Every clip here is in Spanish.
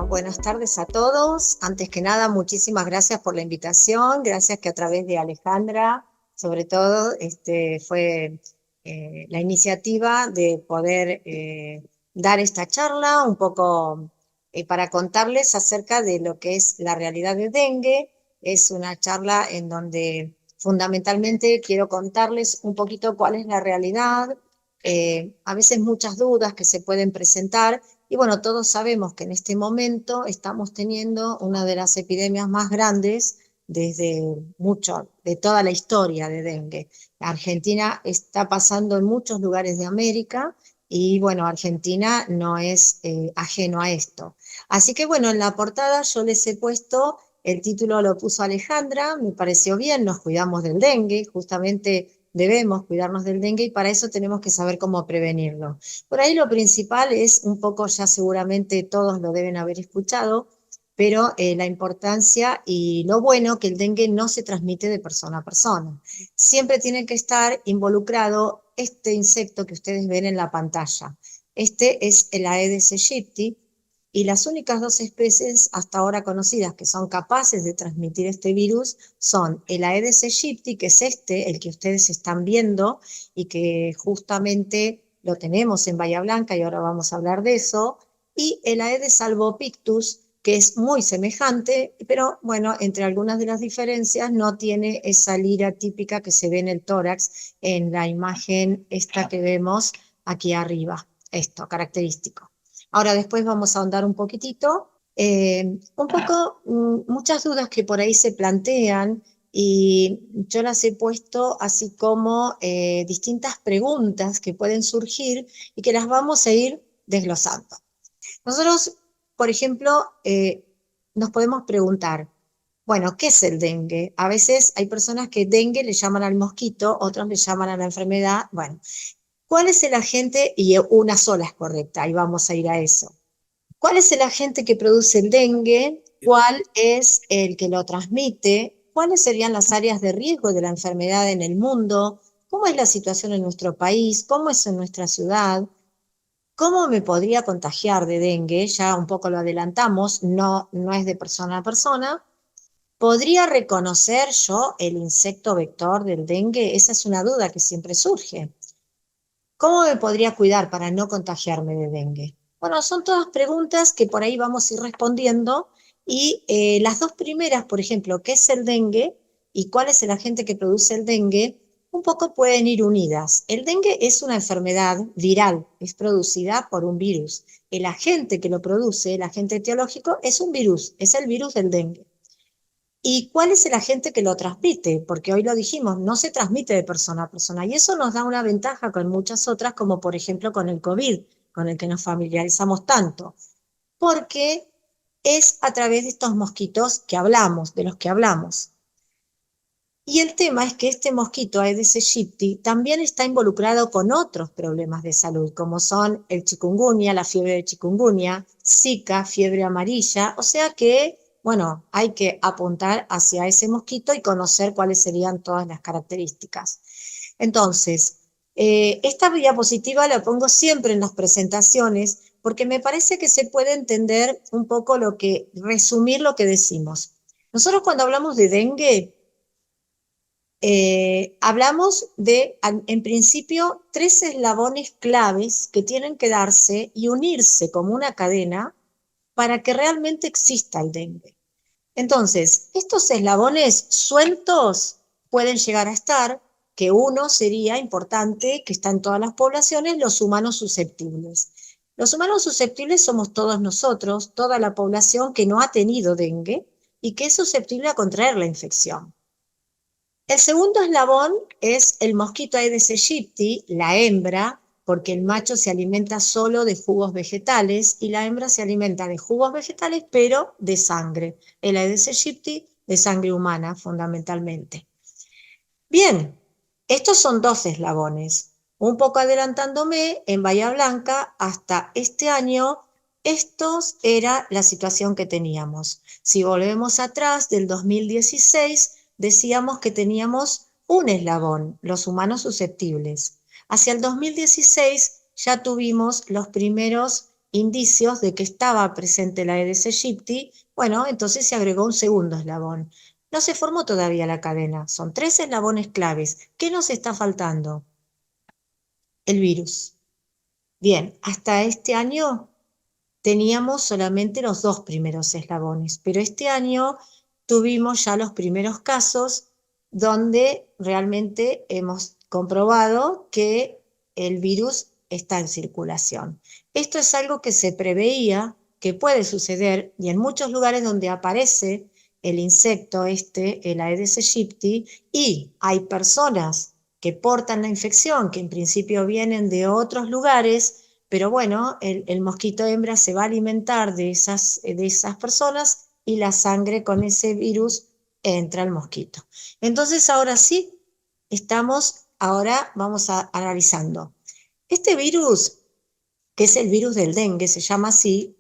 buenas tardes a todos. Antes que nada, muchísimas gracias por la invitación. Gracias que a través de Alejandra, sobre todo, fue la iniciativa de poder dar esta charla un poco para contarles acerca de lo que es la realidad de dengue. Es una charla en donde fundamentalmente quiero contarles un poquito cuál es la realidad, a veces muchas dudas que se pueden presentar. Y bueno, todos sabemos que en este momento estamos teniendo una de las epidemias más grandes desde mucho, de toda la historia de dengue. Argentina está pasando en muchos lugares de América y bueno, Argentina no es ajeno a esto. Así que bueno, en la portada yo les he puesto, el título lo puso Alejandra, me pareció bien, nos cuidamos del dengue, justamente debemos cuidarnos del dengue y para eso tenemos que saber cómo prevenirlo. Por ahí lo principal es un poco, ya seguramente todos lo deben haber escuchado, pero la importancia y lo bueno que el dengue no se transmite de persona a persona. Siempre tiene que estar involucrado este insecto que ustedes ven en la pantalla. Este es el Aedes aegypti y las únicas dos especies hasta ahora conocidas que son capaces de transmitir este virus son el Aedes aegypti, que es el que ustedes están viendo y que justamente lo tenemos en Bahía Blanca y ahora vamos a hablar de eso, y el Aedes albopictus, que es muy semejante, pero bueno, entre algunas de las diferencias no tiene esa lira típica que se ve en el tórax, en la imagen esta que vemos aquí arriba, esto característico. Ahora después vamos a ahondar un poquitito, muchas dudas que por ahí se plantean y yo las he puesto así como distintas preguntas que pueden surgir y que las vamos a ir desglosando. Nosotros, por ejemplo, nos podemos preguntar, bueno, ¿qué es el dengue? A veces hay personas que dengue le llaman al mosquito, otros le llaman a la enfermedad. Bueno, ¿cuál es el agente? Y una sola es correcta, y vamos a ir a eso. ¿Cuál es el agente que produce el dengue? ¿Cuál es el que lo transmite? ¿Cuáles serían las áreas de riesgo de la enfermedad en el mundo? ¿Cómo es la situación en nuestro país? ¿Cómo es en nuestra ciudad? ¿Cómo me podría contagiar de dengue? Ya un poco lo adelantamos, no es de persona a persona. ¿Podría reconocer yo el insecto vector del dengue? Esa es una duda que siempre surge. ¿Cómo me podría cuidar para no contagiarme de dengue? Bueno, son todas preguntas que por ahí vamos a ir respondiendo y las dos primeras, por ejemplo, ¿qué es el dengue y cuál es el agente que produce el dengue? Un poco pueden ir unidas. El dengue es una enfermedad viral, es producida por un virus. El agente que lo produce, el agente etiológico, es un virus, es el virus del dengue. ¿Y cuál es el agente que lo transmite? Porque hoy lo dijimos, no se transmite de persona a persona. Y eso nos da una ventaja con muchas otras, como por ejemplo con el COVID, con el que nos familiarizamos tanto. Porque es a través de estos mosquitos que hablamos, de los que hablamos. Y el tema es que este mosquito Aedes aegypti también está involucrado con otros problemas de salud, como son el chikungunya, la fiebre de chikungunya, Zika, fiebre amarilla, o sea que, bueno, hay que apuntar hacia ese mosquito y conocer cuáles serían todas las características. Entonces, esta diapositiva la pongo siempre en las presentaciones porque me parece que se puede entender un poco resumir lo que decimos. Nosotros cuando hablamos de dengue, hablamos de, en principio, tres eslabones claves que tienen que darse y unirse como una cadena para que realmente exista el dengue. Entonces, estos eslabones sueltos pueden llegar a estar, que uno sería importante, que está en todas las poblaciones, los humanos susceptibles. Los humanos susceptibles somos todos nosotros, toda la población que no ha tenido dengue y que es susceptible a contraer la infección. El segundo eslabón es el mosquito Aedes aegypti, la hembra, porque el macho se alimenta solo de jugos vegetales y la hembra se alimenta de jugos vegetales, pero de sangre. El Aedes aegypti de sangre humana, fundamentalmente. Bien, estos son dos eslabones. Un poco adelantándome, en Bahía Blanca, hasta este año, estos era la situación que teníamos. Si volvemos atrás, del 2016, decíamos que teníamos un eslabón, los humanos susceptibles. Hacia el 2016 ya tuvimos los primeros indicios de que estaba presente la Aedes aegypti, bueno, entonces se agregó un segundo eslabón. No se formó todavía la cadena, son 3 eslabones claves. ¿Qué nos está faltando? El virus. Bien, hasta este año teníamos solamente los 2 primeros eslabones, pero este año tuvimos ya los primeros casos donde realmente hemos comprobado que el virus está en circulación. Esto es algo que se preveía que puede suceder y en muchos lugares donde aparece el insecto el Aedes aegypti, y hay personas que portan la infección, que en principio vienen de otros lugares, pero bueno, el mosquito hembra se va a alimentar de esas personas y la sangre con ese virus entra al mosquito. Entonces ahora sí, ahora vamos analizando. Este virus, que es el virus del dengue, se llama así,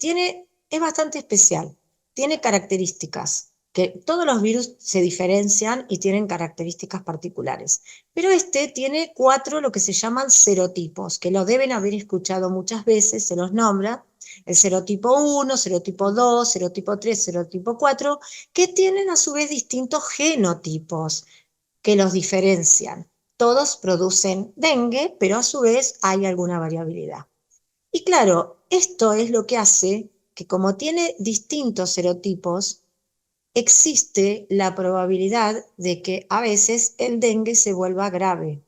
es bastante especial, tiene características, que todos los virus se diferencian y tienen características particulares, pero este tiene 4 lo que se llaman serotipos, que lo deben haber escuchado muchas veces, se los nombra, el serotipo 1, serotipo 2, serotipo 3, serotipo 4, que tienen a su vez distintos genotipos que los diferencian. Todos producen dengue, pero a su vez hay alguna variabilidad. Y claro, esto es lo que hace que, como tiene distintos serotipos, existe la probabilidad de que a veces el dengue se vuelva grave,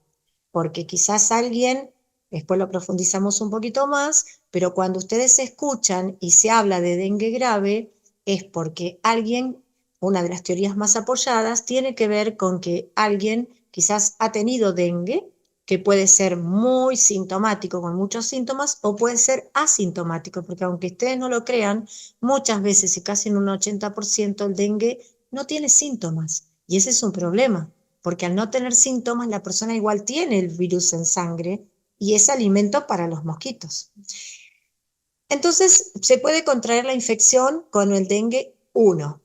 porque quizás alguien, después lo profundizamos un poquito más, pero cuando ustedes escuchan y se habla de dengue grave, es porque alguien, una de las teorías más apoyadas, tiene que ver con que alguien quizás ha tenido dengue, que puede ser muy sintomático, con muchos síntomas, o puede ser asintomático, porque aunque ustedes no lo crean, muchas veces y casi en un 80% el dengue no tiene síntomas, y ese es un problema, porque al no tener síntomas la persona igual tiene el virus en sangre y es alimento para los mosquitos. Entonces se puede contraer la infección con el dengue 1,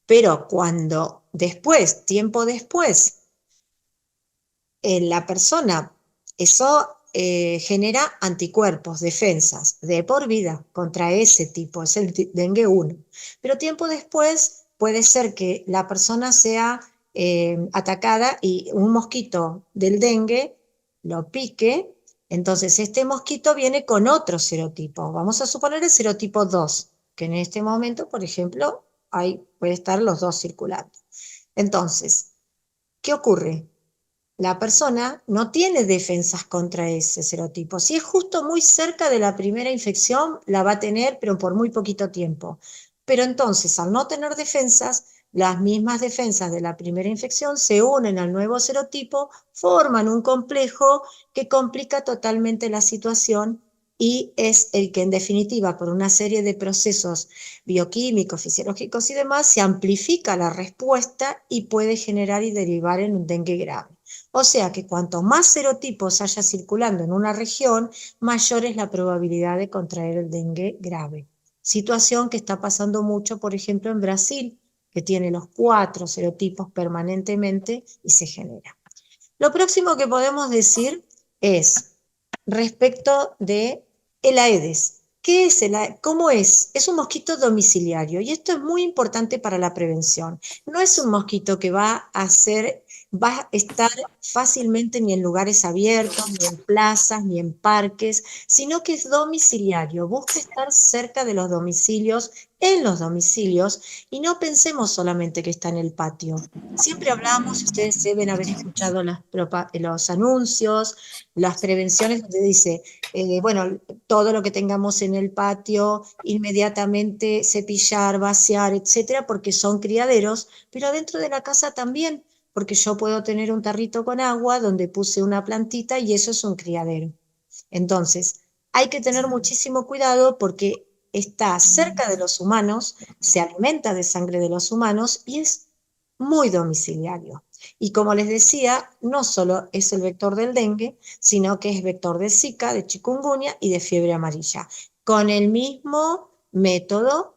pero cuando después, tiempo después, la persona, eso genera anticuerpos, defensas de por vida contra ese tipo, es el dengue 1. Pero tiempo después puede ser que la persona sea atacada y un mosquito del dengue lo pique, entonces este mosquito viene con otro serotipo. Vamos a suponer el serotipo 2, que en este momento, por ejemplo, puede estar los dos circulando. Entonces, ¿qué ocurre? La persona no tiene defensas contra ese serotipo. Si es justo muy cerca de la primera infección, la va a tener, pero por muy poquito tiempo. Pero entonces, al no tener defensas, las mismas defensas de la primera infección se unen al nuevo serotipo, forman un complejo que complica totalmente la situación y es el que en definitiva, por una serie de procesos bioquímicos, fisiológicos y demás, se amplifica la respuesta y puede generar y derivar en un dengue grave. O sea que cuanto más serotipos haya circulando en una región, mayor es la probabilidad de contraer el dengue grave. Situación que está pasando mucho, por ejemplo, en Brasil, que tiene los 4 serotipos permanentemente y se genera. Lo próximo que podemos decir es respecto de el Aedes. ¿Qué es el Aedes? ¿Cómo es? Es un mosquito domiciliario y esto es muy importante para la prevención. No es un mosquito que va a estar fácilmente ni en lugares abiertos, ni en plazas, ni en parques, sino que es domiciliario. Busca estar cerca de los domicilios, en los domicilios, y no pensemos solamente que está en el patio. Siempre hablamos, ustedes deben haber escuchado los anuncios, las prevenciones donde dice, bueno, todo lo que tengamos en el patio, inmediatamente cepillar, vaciar, etcétera, porque son criaderos, pero dentro de la casa también, porque yo puedo tener un tarrito con agua donde puse una plantita y eso es un criadero. Entonces, hay que tener muchísimo cuidado porque está cerca de los humanos, se alimenta de sangre de los humanos y es muy domiciliario. Y como les decía, no solo es el vector del dengue, sino que es vector de Zika, de chikungunya y de fiebre amarilla. Con el mismo método,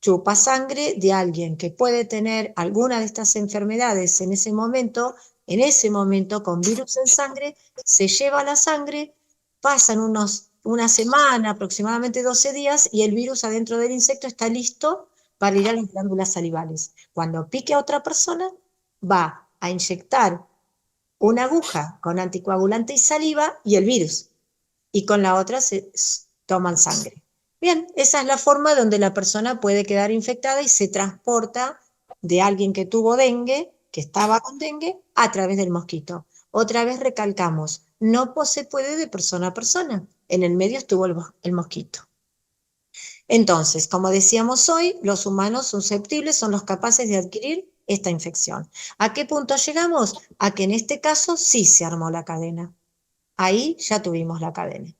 chupa sangre de alguien que puede tener alguna de estas enfermedades en ese momento con virus en sangre, se lleva la sangre, pasan unos una semana, aproximadamente 12 días, y el virus adentro del insecto está listo para ir a las glándulas salivales. Cuando pique a otra persona, va a inyectar una aguja con anticoagulante y saliva y el virus, y con la otra se toman sangre. Bien, esa es la forma donde la persona puede quedar infectada y se transporta de alguien que tuvo dengue, que estaba con dengue, a través del mosquito. Otra vez recalcamos, no se puede de persona a persona. En el medio estuvo el mosquito. Entonces, como decíamos hoy, los humanos susceptibles son los capaces de adquirir esta infección. ¿A qué punto llegamos? A que en este caso sí se armó la cadena. Ahí ya tuvimos la cadena.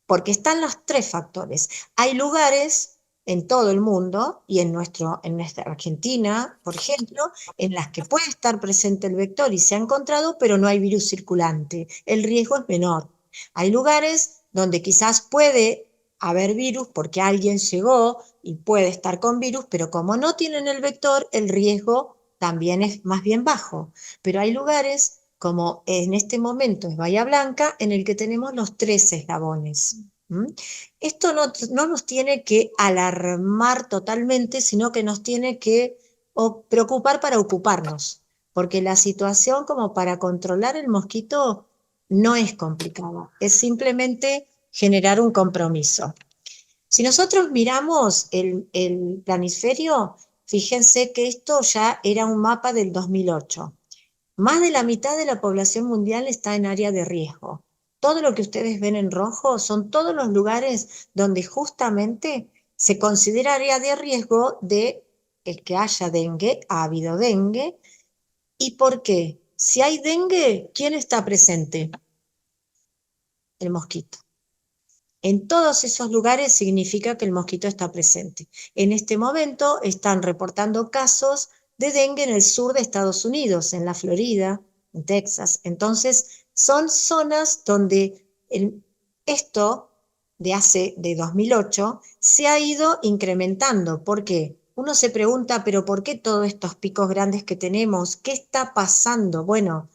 Porque están los tres factores. Hay lugares en todo el mundo y en nuestra Argentina, por ejemplo, en las que puede estar presente el vector y se ha encontrado, pero no hay virus circulante. El riesgo es menor. Hay lugares donde quizás puede haber virus porque alguien llegó y puede estar con virus, pero como no tienen el vector, el riesgo también es más bien bajo. Pero hay lugares como en este momento es Bahía Blanca, en el que tenemos los tres eslabones. ¿Mm? Esto no nos tiene que alarmar totalmente, sino que nos tiene que preocupar para ocuparnos, porque la situación como para controlar el mosquito no es complicada, es simplemente generar un compromiso. Si nosotros miramos el planisferio, fíjense que esto ya era un mapa del 2008. Más de la mitad de la población mundial está en área de riesgo. Todo lo que ustedes ven en rojo son todos los lugares donde justamente se considera área de riesgo de el que haya dengue, ha habido dengue. ¿Y por qué? Si hay dengue, ¿quién está presente? El mosquito. En todos esos lugares significa que el mosquito está presente. En este momento están reportando casos de dengue en el sur de Estados Unidos, en la Florida, en Texas. Entonces, son zonas donde esto de 2008 se ha ido incrementando. ¿Por qué? Uno se pregunta, pero ¿por qué todos estos picos grandes que tenemos? ¿Qué está pasando? Bueno,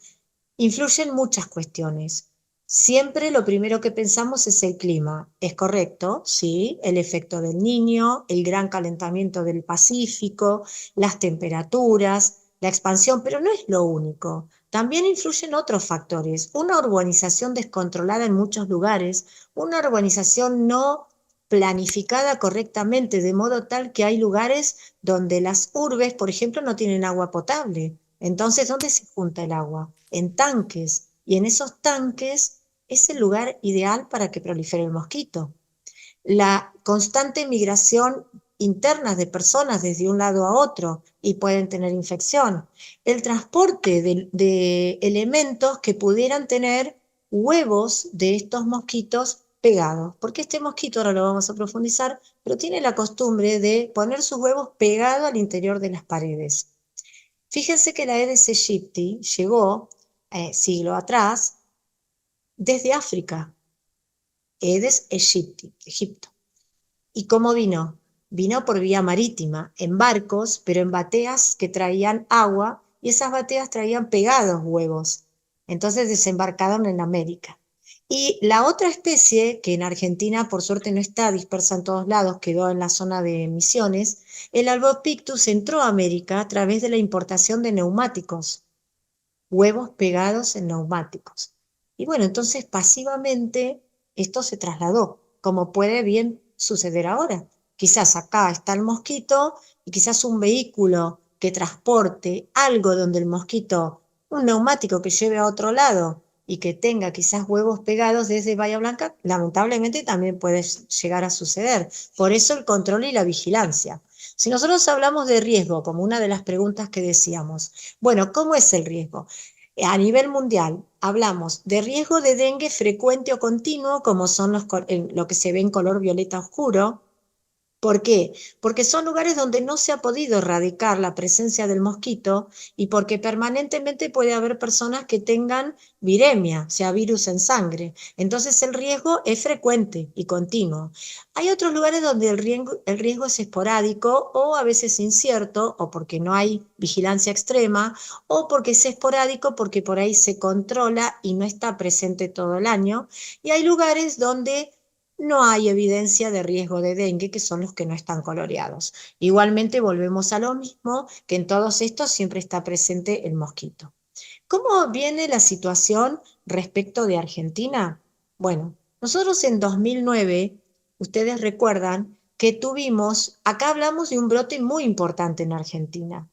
influyen muchas cuestiones. Siempre lo primero que pensamos es el clima. ¿Es correcto? Sí, el efecto del Niño, el gran calentamiento del Pacífico, las temperaturas, la expansión, pero no es lo único. También influyen otros factores. Una urbanización descontrolada en muchos lugares, una urbanización no planificada correctamente, de modo tal que hay lugares donde las urbes, por ejemplo, no tienen agua potable. Entonces, ¿dónde se junta el agua? En tanques. Y en esos tanques es el lugar ideal para que prolifere el mosquito. La constante migración interna de personas desde un lado a otro y pueden tener infección. El transporte de elementos que pudieran tener huevos de estos mosquitos pegados. Porque este mosquito, ahora lo vamos a profundizar, pero tiene la costumbre de poner sus huevos pegados al interior de las paredes. Fíjense que la Aedes aegypti llegó siglo atrás desde África, Aedes aegypti, Egipto. ¿Y cómo vino? Vino por vía marítima, en barcos, pero en bateas que traían agua, y esas bateas traían pegados huevos. Entonces desembarcaron en América. Y la otra especie, que en Argentina por suerte no está dispersa en todos lados, quedó en la zona de Misiones, el Albopictus entró a América a través de la importación de neumáticos, huevos pegados en neumáticos. Y bueno, entonces pasivamente esto se trasladó, como puede bien suceder ahora. Quizás acá está el mosquito y quizás un vehículo que transporte algo donde el mosquito, un neumático que lleve a otro lado y que tenga quizás huevos pegados desde Bahía Blanca, lamentablemente también puede llegar a suceder. Por eso el control y la vigilancia. Si nosotros hablamos de riesgo, como una de las preguntas que decíamos, bueno, ¿cómo es el riesgo? A nivel mundial, hablamos de riesgo de dengue frecuente o continuo, como son lo que se ve en color violeta oscuro. ¿Por qué? Porque son lugares donde no se ha podido erradicar la presencia del mosquito y porque permanentemente puede haber personas que tengan viremia, o sea, virus en sangre. Entonces el riesgo es frecuente y continuo. Hay otros lugares donde el riesgo es esporádico o a veces incierto, o porque no hay vigilancia extrema, o porque es esporádico porque por ahí se controla y no está presente todo el año. Y hay lugares donde no hay evidencia de riesgo de dengue, que son los que no están coloreados. Igualmente volvemos a lo mismo, que en todos estos siempre está presente el mosquito. ¿Cómo viene la situación respecto de Argentina? Bueno, nosotros en 2009, ustedes recuerdan que tuvimos, acá hablamos de un brote muy importante en Argentina.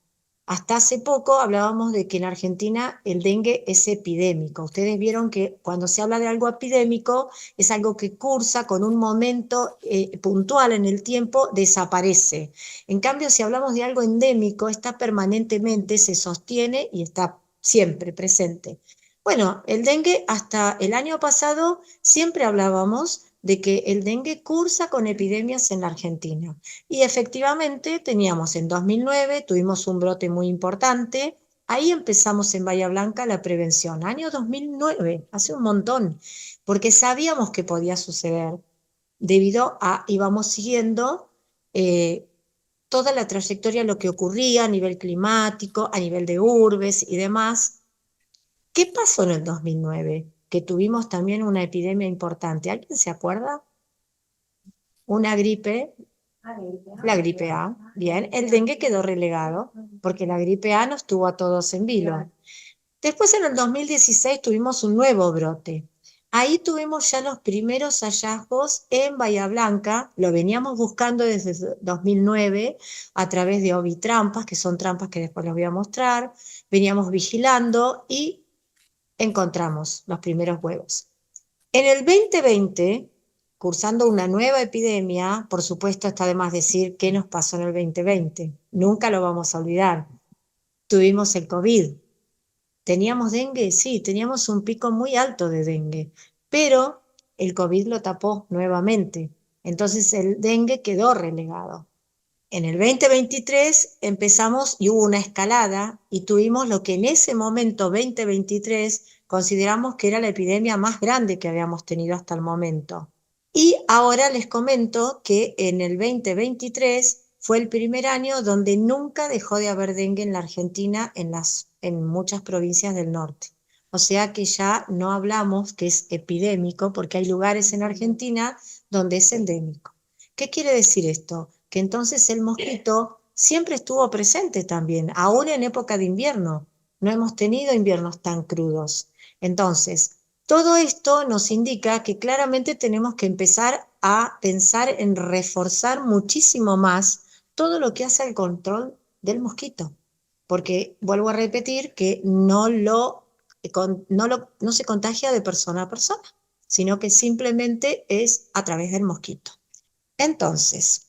Hasta hace poco hablábamos de que en Argentina el dengue es epidémico. Ustedes vieron que cuando se habla de algo epidémico es algo que cursa con un momento puntual en el tiempo, desaparece. En cambio, si hablamos de algo endémico, está permanentemente, se sostiene y está siempre presente. Bueno, el dengue hasta el año pasado siempre hablábamos de que el dengue cursa con epidemias en la Argentina. Y efectivamente teníamos en 2009, tuvimos un brote muy importante, ahí empezamos en Bahía Blanca la prevención, año 2009, hace un montón, porque sabíamos que podía suceder, debido a, íbamos siguiendo toda la trayectoria, lo que ocurría a nivel climático, a nivel de urbes y demás. ¿Qué pasó en el 2009? Que tuvimos también una epidemia importante. ¿Alguien se acuerda? Una gripe, la gripe A. Bien, el dengue quedó relegado porque la gripe A nos tuvo a todos en vilo. Después en el 2016 tuvimos un nuevo brote. Ahí tuvimos ya los primeros hallazgos en Bahía Blanca, lo veníamos buscando desde 2009 a través de ovitrampas, que son trampas que después les voy a mostrar, veníamos vigilando y encontramos los primeros huevos. En el 2020, cursando una nueva epidemia, por supuesto está de más decir qué nos pasó en el 2020, nunca lo vamos a olvidar. Tuvimos el COVID. ¿Teníamos dengue? Sí, teníamos un pico muy alto de dengue, pero el COVID lo tapó nuevamente. Entonces el dengue quedó relegado. En el 2023 empezamos y hubo una escalada y tuvimos lo que en ese momento, 2023, consideramos que era la epidemia más grande que habíamos tenido hasta el momento. Y ahora les comento que en el 2023 fue el primer año donde nunca dejó de haber dengue en la Argentina, en muchas provincias del norte. O sea que ya no hablamos que es epidémico, porque hay lugares en Argentina donde es endémico. ¿Qué quiere decir esto? Que entonces el mosquito siempre estuvo presente también, aún en época de invierno. No hemos tenido inviernos tan crudos. Entonces, todo esto nos indica que claramente tenemos que empezar a pensar en reforzar muchísimo más todo lo que hace al control del mosquito. Porque vuelvo a repetir que no se contagia de persona a persona, sino que simplemente es a través del mosquito. Entonces,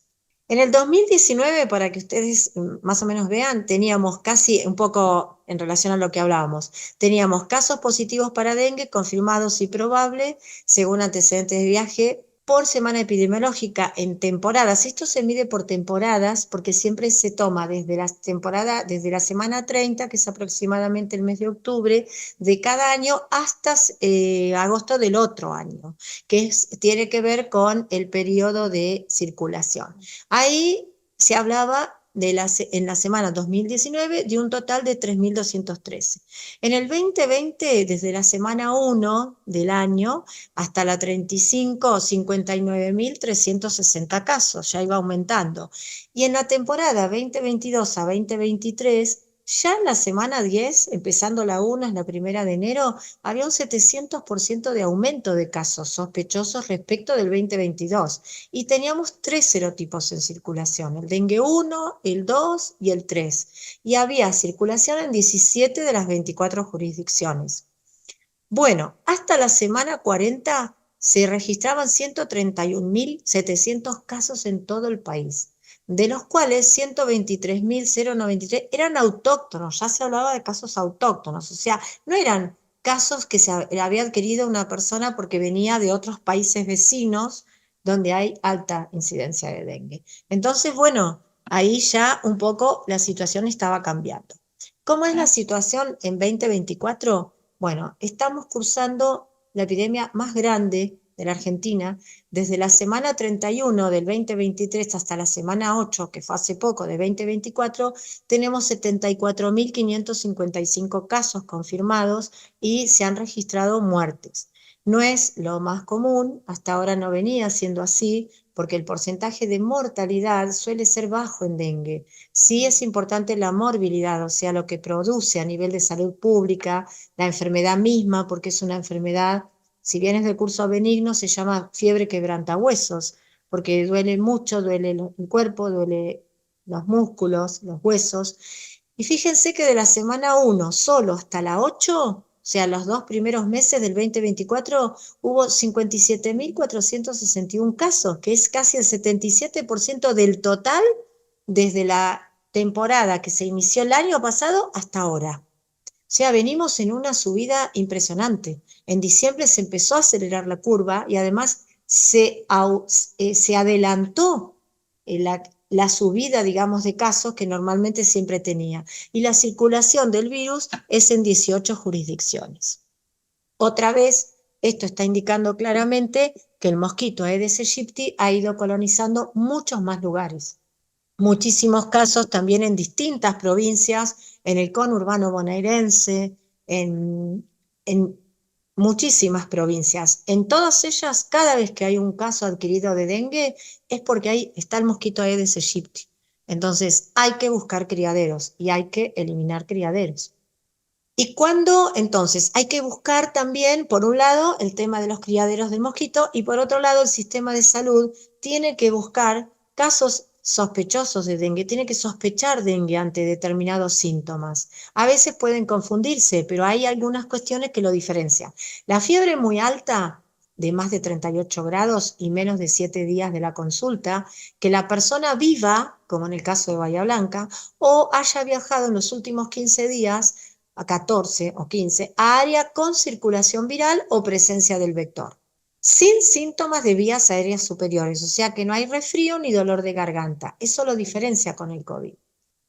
en el 2019, para que ustedes más o menos vean, teníamos casi un poco en relación a lo que hablábamos, teníamos casos positivos para dengue confirmados y probables según antecedentes de viaje por semana epidemiológica en temporadas. Esto se mide por temporadas porque siempre se toma desde la semana 30, que es aproximadamente el mes de octubre de cada año, hasta agosto del otro año, tiene que ver con el periodo de circulación. Ahí se hablaba en la semana 2019 de un total de 3.213. En el 2020, desde la semana 1 del año hasta la 35, 59.360 casos, ya iba aumentando. Y en la temporada 2022 a 2023, ya en la semana 10, empezando la 1, es la primera de enero, había un 700% de aumento de casos sospechosos respecto del 2022 y teníamos 3 serotipos en circulación, el dengue 1, el 2 y el 3, y había circulación en 17 de las 24 jurisdicciones. Bueno, hasta la semana 40 se registraban 131.700 casos en todo el país, de los cuales 123.093 eran autóctonos, ya se hablaba de casos autóctonos, o sea, no eran casos que se había adquirido una persona porque venía de otros países vecinos donde hay alta incidencia de dengue. Entonces, bueno, ahí ya un poco la situación estaba cambiando. ¿Cómo es la situación en 2024? Bueno, estamos cursando la epidemia más grande de la Argentina. Desde la semana 31 del 2023 hasta la semana 8, que fue hace poco, de 2024, tenemos 74.555 casos confirmados y se han registrado muertes. No es lo más común, hasta ahora no venía siendo así, porque el porcentaje de mortalidad suele ser bajo en dengue. Sí es importante la morbilidad, o sea, lo que produce a nivel de salud pública, la enfermedad misma, porque es una enfermedad, si bien es de curso benigno, se llama fiebre quebrantahuesos, porque duele mucho, duele el cuerpo, duele los músculos, los huesos. Y fíjense que de la semana 1 solo hasta la 8, o sea, los 2 primeros meses del 2024, hubo 57.461 casos, que es casi el 77% del total desde la temporada que se inició el año pasado hasta ahora. O sea, venimos en una subida impresionante. En diciembre se empezó a acelerar la curva y además se adelantó la subida, digamos, de casos que normalmente siempre tenía. Y la circulación del virus es en 18 jurisdicciones. Otra vez, esto está indicando claramente que el mosquito Aedes aegypti ha ido colonizando muchos más lugares. Muchísimos casos también en distintas provincias, en el conurbano bonaerense, en muchísimas provincias. En todas ellas, cada vez que hay un caso adquirido de dengue, es porque ahí está el mosquito Aedes aegypti. Entonces, hay que buscar criaderos y hay que eliminar criaderos. ¿Y cuándo? Entonces, hay que buscar también, por un lado, el tema de los criaderos del mosquito y por otro lado, el sistema de salud tiene que buscar casos sospechosos de dengue, tiene que sospechar dengue ante determinados síntomas. A veces pueden confundirse, pero hay algunas cuestiones que lo diferencian. La fiebre muy alta, de más de 38 grados y menos de 7 días de la consulta, que la persona viva, como en el caso de Bahía Blanca, o haya viajado en los últimos 15 días a 14 o 15, a área con circulación viral o presencia del vector, sin síntomas de vías aéreas superiores, o sea que no hay resfrío ni dolor de garganta. Eso lo diferencia con el COVID.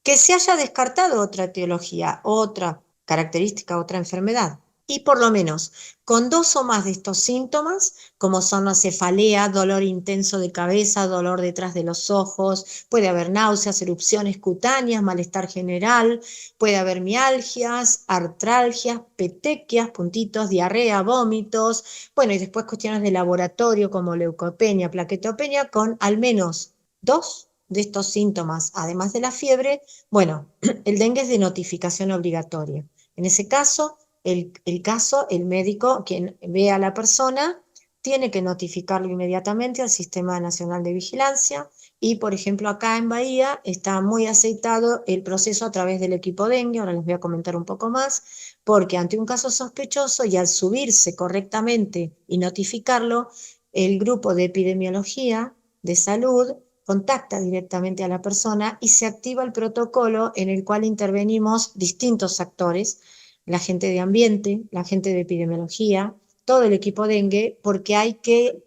Que se haya descartado otra etiología, otra característica, otra enfermedad. Y por lo menos con 2 o más de estos síntomas, como son la cefalea, dolor intenso de cabeza, dolor detrás de los ojos, puede haber náuseas, erupciones cutáneas, malestar general, puede haber mialgias, artralgias, petequias, puntitos, diarrea, vómitos, bueno, y después cuestiones de laboratorio como leucopenia, plaquetopenia, con al menos 2 de estos síntomas, además de la fiebre. Bueno, el dengue es de notificación obligatoria. En ese caso, el médico, quien ve a la persona, tiene que notificarlo inmediatamente al Sistema Nacional de Vigilancia y, por ejemplo, acá en Bahía está muy aceitado el proceso a través del equipo dengue, ahora les voy a comentar un poco más, porque ante un caso sospechoso y al subirse correctamente y notificarlo, el grupo de epidemiología de salud contacta directamente a la persona y se activa el protocolo en el cual intervenimos distintos actores, la gente de ambiente, la gente de epidemiología, todo el equipo dengue, porque hay que,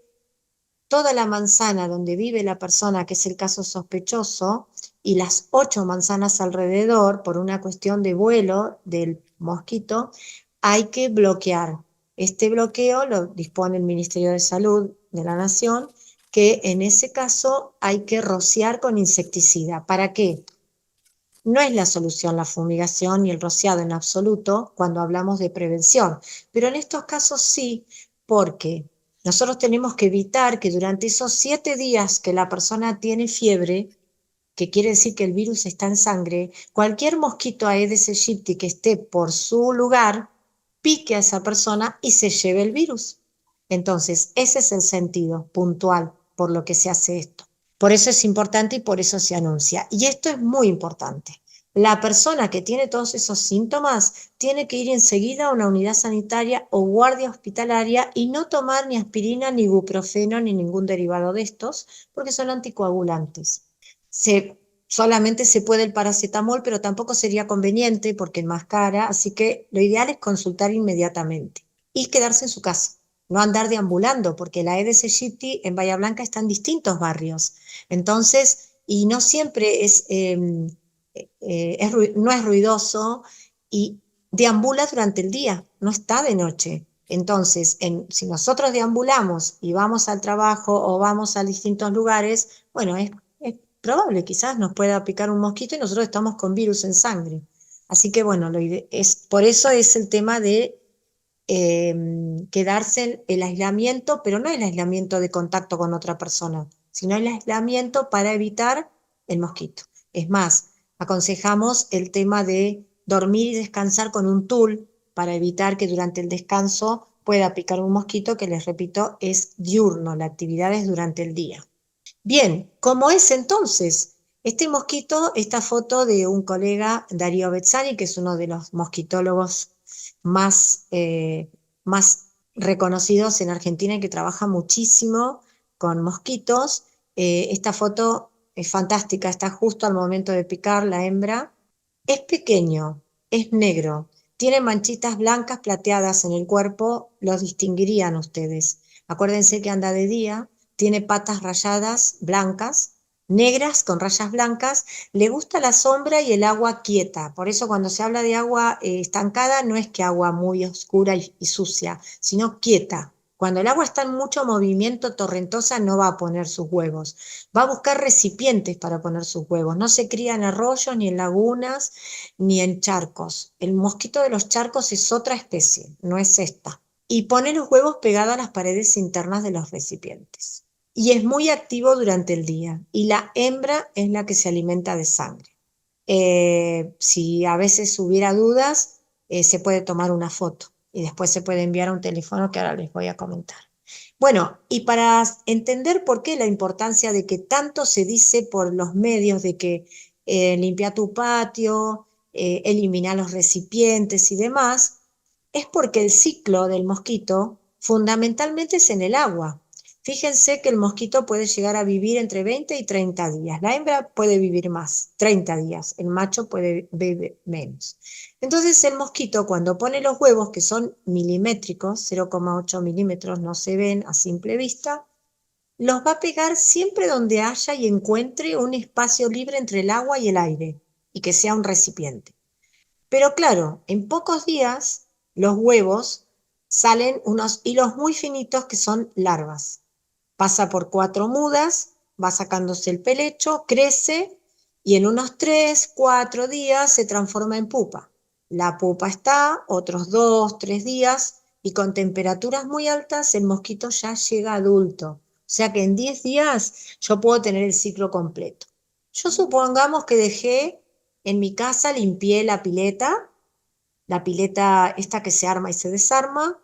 toda la manzana donde vive la persona, que es el caso sospechoso, y las 8 manzanas alrededor, por una cuestión de vuelo del mosquito, hay que bloquear. Este bloqueo lo dispone el Ministerio de Salud de la Nación, que en ese caso hay que rociar con insecticida. ¿Para qué? No es la solución la fumigación ni el rociado en absoluto cuando hablamos de prevención, pero en estos casos sí, porque nosotros tenemos que evitar que durante esos 7 días que la persona tiene fiebre, que quiere decir que el virus está en sangre, cualquier mosquito Aedes aegypti que esté por su lugar pique a esa persona y se lleve el virus. Entonces, ese es el sentido puntual por lo que se hace esto. Por eso es importante y por eso se anuncia. Y esto es muy importante. La persona que tiene todos esos síntomas tiene que ir enseguida a una unidad sanitaria o guardia hospitalaria y no tomar ni aspirina, ni ibuprofeno, ni ningún derivado de estos, porque son anticoagulantes. Solamente se puede el paracetamol, pero tampoco sería conveniente porque enmascara, así que lo ideal es consultar inmediatamente y quedarse en su casa, no andar deambulando, porque la Aedes aegypti en Bahía Blanca está en distintos barrios. Entonces, y no siempre no es ruidoso y deambula durante el día, no está de noche. Entonces, si nosotros deambulamos y vamos al trabajo o vamos a distintos lugares, bueno, es probable, quizás nos pueda picar un mosquito y nosotros estamos con virus en sangre. Así que bueno, por eso es el tema de quedarse el aislamiento, pero no el aislamiento de contacto con otra persona, sino el aislamiento para evitar el mosquito. Es más, aconsejamos el tema de dormir y descansar con un tul para evitar que durante el descanso pueda picar un mosquito, que les repito, es diurno, la actividad es durante el día. Bien, ¿cómo es entonces? Este mosquito, esta foto de un colega, Darío Bezzani, que es uno de los mosquitólogos más, más reconocidos en Argentina y que trabaja muchísimo con mosquitos. Esta foto es fantástica, está justo al momento de picar la hembra. Es pequeño, es negro, tiene manchitas blancas plateadas en el cuerpo, lo distinguirían ustedes. Acuérdense que anda de día, tiene patas rayadas blancas, negras con rayas blancas, le gusta la sombra y el agua quieta. Por eso cuando se habla de agua estancada no es que agua muy oscura y sucia, sino quieta. Cuando el agua está en mucho movimiento torrentosa no va a poner sus huevos, va a buscar recipientes para poner sus huevos. No se cría en arroyos, ni en lagunas, ni en charcos. El mosquito de los charcos es otra especie, no es esta. Y pone los huevos pegados a las paredes internas de los recipientes. Y es muy activo durante el día. Y la hembra es la que se alimenta de sangre. Si a veces hubiera dudas, se puede tomar una foto y después se puede enviar a un teléfono que ahora les voy a comentar. Bueno, y para entender por qué la importancia de que tanto se dice por los medios de que limpia tu patio, elimina los recipientes y demás, es porque el ciclo del mosquito fundamentalmente es en el agua. Fíjense que el mosquito puede llegar a vivir entre 20 y 30 días. La hembra puede vivir más, 30 días. El macho puede vivir menos. Entonces el mosquito cuando pone los huevos, que son milimétricos, 0,8 milímetros, no se ven a simple vista, los va a pegar siempre donde haya y encuentre un espacio libre entre el agua y el aire, y que sea un recipiente. Pero claro, en pocos días los huevos salen unos hilos muy finitos que son larvas. Pasa por 4 mudas, va sacándose el pelecho, crece y en unos 3, 4 días se transforma en pupa. La pupa está otros 2, 3 días y con temperaturas muy altas el mosquito ya llega adulto. O sea que en 10 días yo puedo tener el ciclo completo. Yo supongamos que dejé en mi casa, limpié la pileta esta que se arma y se desarma,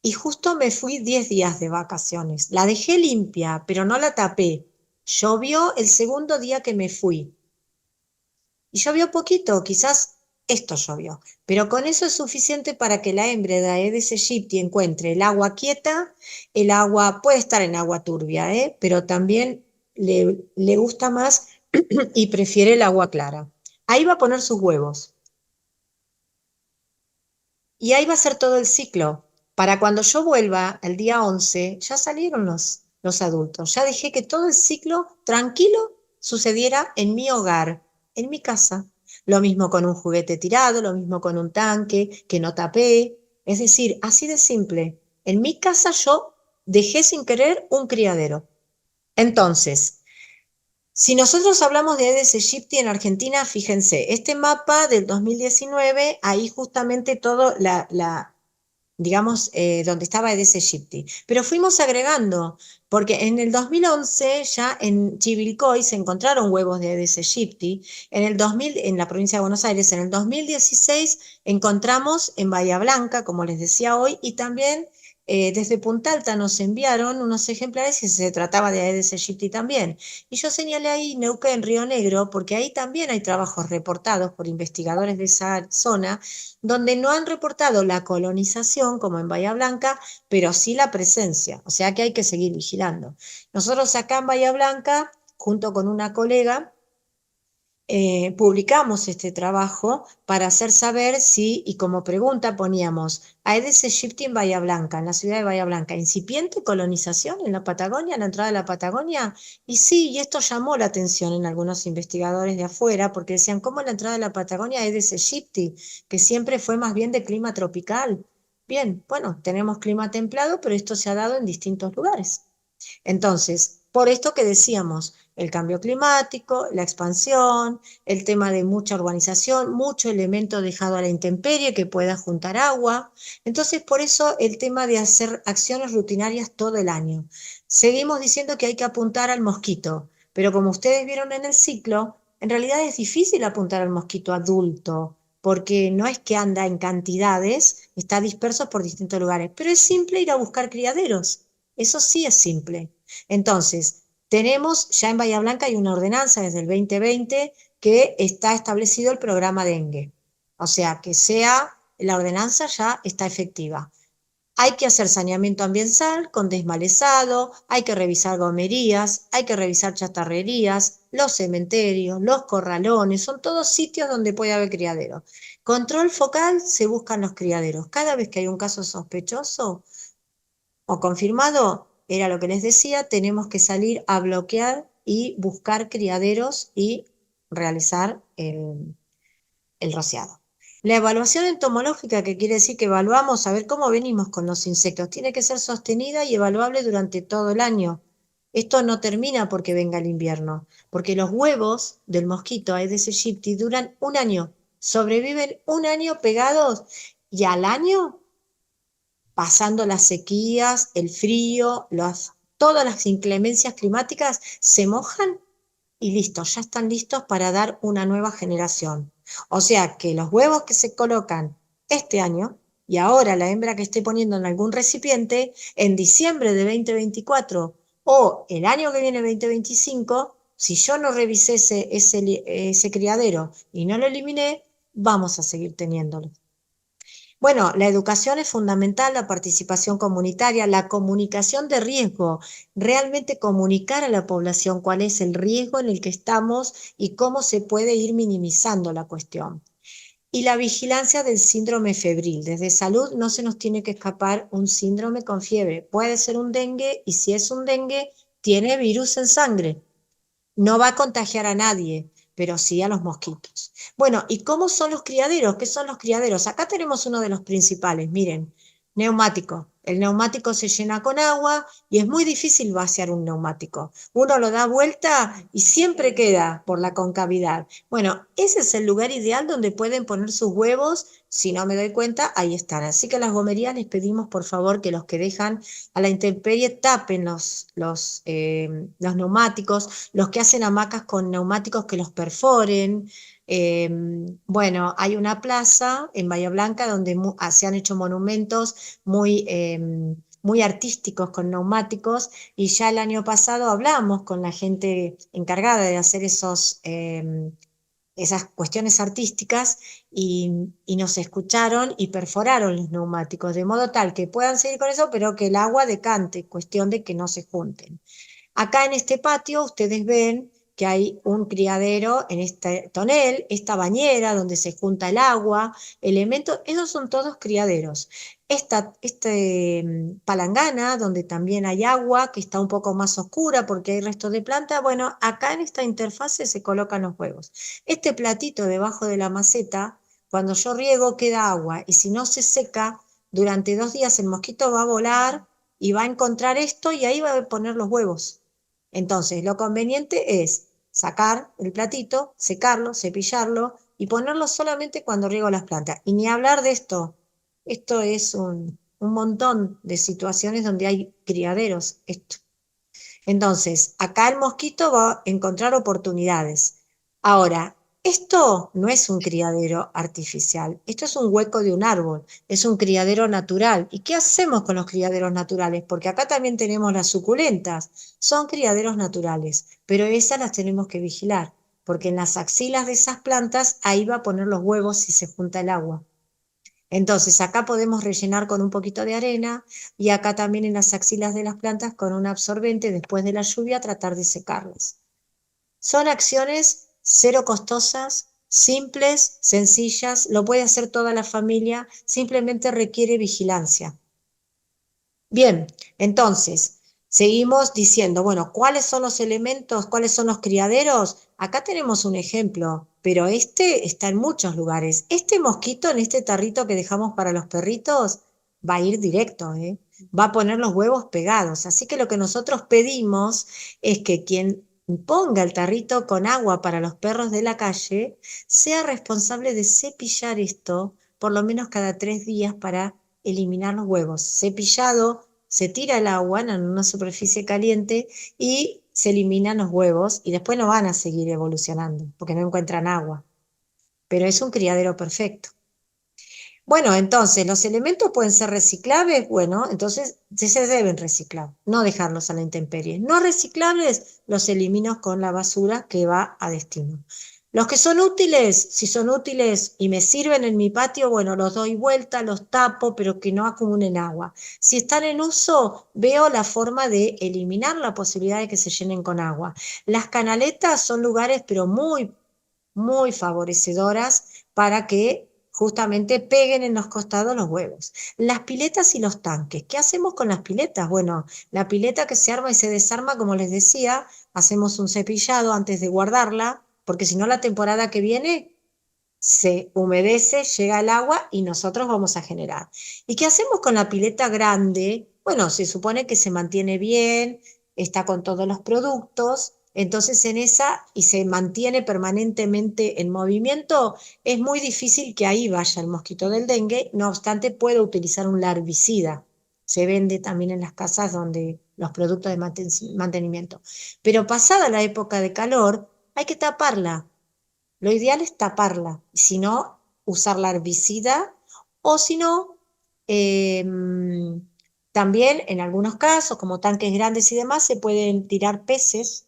y justo me fui 10 días de vacaciones. La dejé limpia, pero no la tapé. Llovió el segundo día que me fui. Y llovió poquito, quizás esto llovió. Pero con eso es suficiente para que la hembra de Aedes aegypti encuentre el agua quieta. El agua puede estar en agua turbia, pero también le gusta más y prefiere el agua clara. Ahí va a poner sus huevos. Y ahí va a ser todo el ciclo. Para cuando yo vuelva el día 11, ya salieron los adultos. Ya dejé que todo el ciclo tranquilo sucediera en mi hogar, en mi casa. Lo mismo con un juguete tirado, lo mismo con un tanque que no tapé. Es decir, así de simple. En mi casa yo dejé sin querer un criadero. Entonces, si nosotros hablamos de Aedes aegypti en Argentina, fíjense, este mapa del 2019, ahí justamente todo digamos, donde estaba Aedes aegypti. Pero fuimos agregando, porque en el 2011 ya en Chivilcoy se encontraron huevos de Aedes aegypti, en el 2000, en la provincia de Buenos Aires, en el 2016 encontramos en Bahía Blanca, como les decía hoy, y también desde Punta Alta nos enviaron unos ejemplares y se trataba de Aedes aegypti también. Y yo señalé ahí Neuquén, Río Negro, porque ahí también hay trabajos reportados por investigadores de esa zona, donde no han reportado la colonización, como en Bahía Blanca, pero sí la presencia. O sea que hay que seguir vigilando. Nosotros acá en Bahía Blanca, junto con una colega, publicamos este trabajo para hacer saber si, y como pregunta poníamos, Aedes aegypti en Bahía Blanca, en la ciudad de Bahía Blanca, ¿incipiente colonización en la Patagonia, en la entrada de la Patagonia? Y sí, y esto llamó la atención en algunos investigadores de afuera, porque decían, ¿cómo en la entrada de la Patagonia Aedes aegypti, que siempre fue más bien de clima tropical? Bien, bueno, tenemos clima templado, pero esto se ha dado en distintos lugares. Entonces, por esto que decíamos, el cambio climático, la expansión, el tema de mucha urbanización, mucho elemento dejado a la intemperie que pueda juntar agua. Entonces, por eso el tema de hacer acciones rutinarias todo el año. Seguimos diciendo que hay que apuntar al mosquito, pero como ustedes vieron en el ciclo, en realidad es difícil apuntar al mosquito adulto, porque no es que anda en cantidades, está disperso por distintos lugares, pero es simple ir a buscar criaderos. Eso sí es simple. Entonces, tenemos, ya en Bahía Blanca hay una ordenanza desde el 2020 que está establecido el programa dengue. O sea, que sea, la ordenanza ya está efectiva. Hay que hacer saneamiento ambiental con desmalezado, hay que revisar gomerías, hay que revisar chatarrerías, los cementerios, los corralones, son todos sitios donde puede haber criadero. Control focal, se buscan los criaderos. Cada vez que hay un caso sospechoso o confirmado, era lo que les decía, tenemos que salir a bloquear y buscar criaderos y realizar el rociado. La evaluación entomológica, que quiere decir que evaluamos a ver cómo venimos con los insectos, tiene que ser sostenida y evaluable durante todo el año. Esto no termina porque venga el invierno, porque los huevos del mosquito Aedes aegypti duran un año, sobreviven un año pegados y al año, pasando las sequías, el frío, todas las inclemencias climáticas, se mojan y listo, ya están listos para dar una nueva generación. O sea que los huevos que se colocan este año y ahora la hembra que esté poniendo en algún recipiente, en diciembre de 2024 o el año que viene 2025, si yo no revisé ese criadero y no lo eliminé, vamos a seguir teniéndolo. Bueno, la educación es fundamental, la participación comunitaria, la comunicación de riesgo, realmente comunicar a la población cuál es el riesgo en el que estamos y cómo se puede ir minimizando la cuestión. Y la vigilancia del síndrome febril. Desde salud no se nos tiene que escapar un síndrome con fiebre. Puede ser un dengue y si es un dengue, tiene virus en sangre. No va a contagiar a nadie, pero sí a los mosquitos. Bueno, ¿y cómo son los criaderos? ¿Qué son los criaderos? Acá tenemos uno de los principales, miren, neumático. El neumático se llena con agua y es muy difícil vaciar un neumático. Uno lo da vuelta y siempre queda por la concavidad. Bueno, ese es el lugar ideal donde pueden poner sus huevos. Si no me doy cuenta, ahí están. Así que a las gomerías les pedimos por favor que los que dejan a la intemperie tapen los neumáticos, los que hacen hamacas con neumáticos que los perforen. Eh, bueno, hay una plaza en Bahía Blanca donde se han hecho monumentos muy artísticos con neumáticos y ya el año pasado hablamos con la gente encargada de hacer esas cuestiones artísticas y nos escucharon y perforaron los neumáticos, de modo tal que puedan seguir con eso, pero que el agua decante, cuestión de que no se junten. Acá en este patio ustedes ven que hay un criadero en este tonel, esta bañera donde se junta el agua, elementos, esos son todos criaderos. Palangana, donde también hay agua, que está un poco más oscura porque hay restos de planta, bueno, acá en esta interfase se colocan los huevos. Este platito debajo de la maceta, cuando yo riego queda agua y si no se seca, durante 2 días el mosquito va a volar y va a encontrar esto y ahí va a poner los huevos. Entonces, lo conveniente es sacar el platito, secarlo, cepillarlo y ponerlo solamente cuando riego las plantas. Y ni hablar de esto. Esto es un montón de situaciones donde hay criaderos. Esto. Entonces, acá el mosquito va a encontrar oportunidades. Ahora, esto no es un criadero artificial, esto es un hueco de un árbol, es un criadero natural. ¿Y qué hacemos con los criaderos naturales? Porque acá también tenemos las suculentas, son criaderos naturales, pero esas las tenemos que vigilar, porque en las axilas de esas plantas ahí va a poner los huevos si se junta el agua. Entonces, acá podemos rellenar con un poquito de arena y acá también en las axilas de las plantas con un absorbente después de la lluvia tratar de secarlas. Son acciones cero costosas, simples, sencillas, lo puede hacer toda la familia, simplemente requiere vigilancia. Bien, entonces, seguimos diciendo, bueno, ¿cuáles son los elementos? ¿Cuáles son los criaderos? Acá tenemos un ejemplo, pero este está en muchos lugares. Este mosquito en este tarrito que dejamos para los perritos va a ir directo, ¿eh? Va a poner los huevos pegados. Así que lo que nosotros pedimos es que quien ponga el tarrito con agua para los perros de la calle, sea responsable de cepillar esto por lo menos cada 3 días para eliminar los huevos. Cepillado, se tira el agua en una superficie caliente y se eliminan los huevos y después no van a seguir evolucionando porque no encuentran agua. Pero es un criadero perfecto. Bueno, entonces, ¿los elementos pueden ser reciclables? Bueno, entonces se deben reciclar, no dejarlos a la intemperie. No reciclables, los elimino con la basura que va a destino. Los que son útiles, si son útiles y me sirven en mi patio, bueno, los doy vuelta, los tapo, pero que no acumulen agua. Si están en uso, veo la forma de eliminar la posibilidad de que se llenen con agua. Las canaletas son lugares, pero muy, muy favorecedoras para que justamente peguen en los costados los huevos. Las piletas y los tanques. ¿Qué hacemos con las piletas? Bueno, la pileta que se arma y se desarma, como les decía, hacemos un cepillado antes de guardarla, porque si no la temporada que viene se humedece, llega el agua y nosotros vamos a generar. ¿Y qué hacemos con la pileta grande? Bueno, se supone que se mantiene bien, está con todos los productos, entonces en esa y se mantiene permanentemente en movimiento, es muy difícil que ahí vaya el mosquito del dengue, no obstante puedo utilizar un larvicida. Se vende también en las casas donde los productos de mantenimiento. Pero pasada la época de calor, hay que taparla. Lo ideal es taparla, si no, usar la herbicida o si no, eh, también en algunos casos, como tanques grandes y demás, se pueden tirar peces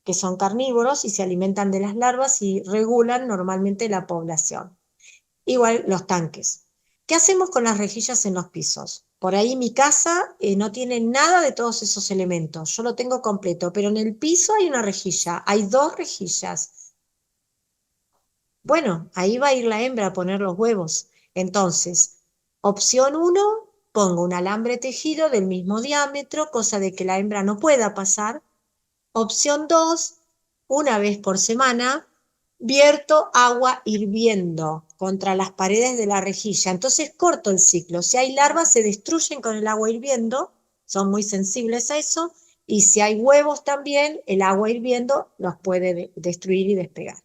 que son carnívoros y se alimentan de las larvas y regulan normalmente la población. Igual los tanques. ¿Qué hacemos con las rejillas en los pisos? Por ahí mi casa no tiene nada de todos esos elementos. Yo lo tengo completo, pero en el piso hay una rejilla, hay 2 rejillas. Bueno, ahí va a ir la hembra a poner los huevos. Entonces, opción 1, pongo un alambre tejido del mismo diámetro, cosa de que la hembra no pueda pasar. Opción 2, una vez por semana, vierto agua hirviendo contra las paredes de la rejilla. Entonces corto el ciclo. Si hay larvas, se destruyen con el agua hirviendo, son muy sensibles a eso. Y si hay huevos también, el agua hirviendo los puede destruir y despegar.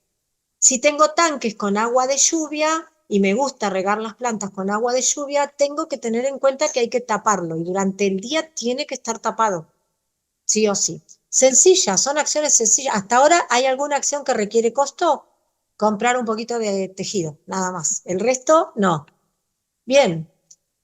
Si tengo tanques con agua de lluvia y me gusta regar las plantas con agua de lluvia, tengo que tener en cuenta que hay que taparlo y durante el día tiene que estar tapado, sí o sí. Sencillas, son acciones sencillas. Hasta ahora, ¿hay alguna acción que requiere costo? Comprar un poquito de tejido, nada más. El resto, no. Bien,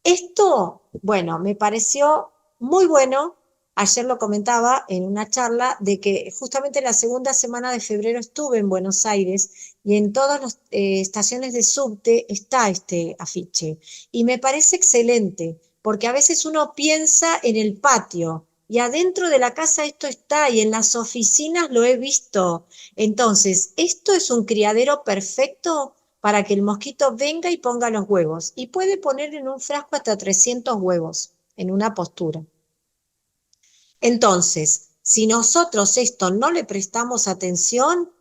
esto, bueno, me pareció muy bueno. Ayer lo comentaba en una charla de que justamente la segunda semana de febrero estuve en Buenos Aires y en todas las estaciones de subte está este afiche. Y me parece excelente, porque a veces uno piensa en el patio y adentro de la casa esto está y en las oficinas lo he visto. Entonces, esto es un criadero perfecto para que el mosquito venga y ponga los huevos. Y puede poner en un frasco hasta 300 huevos en una postura. Entonces, si nosotros esto no le prestamos atención,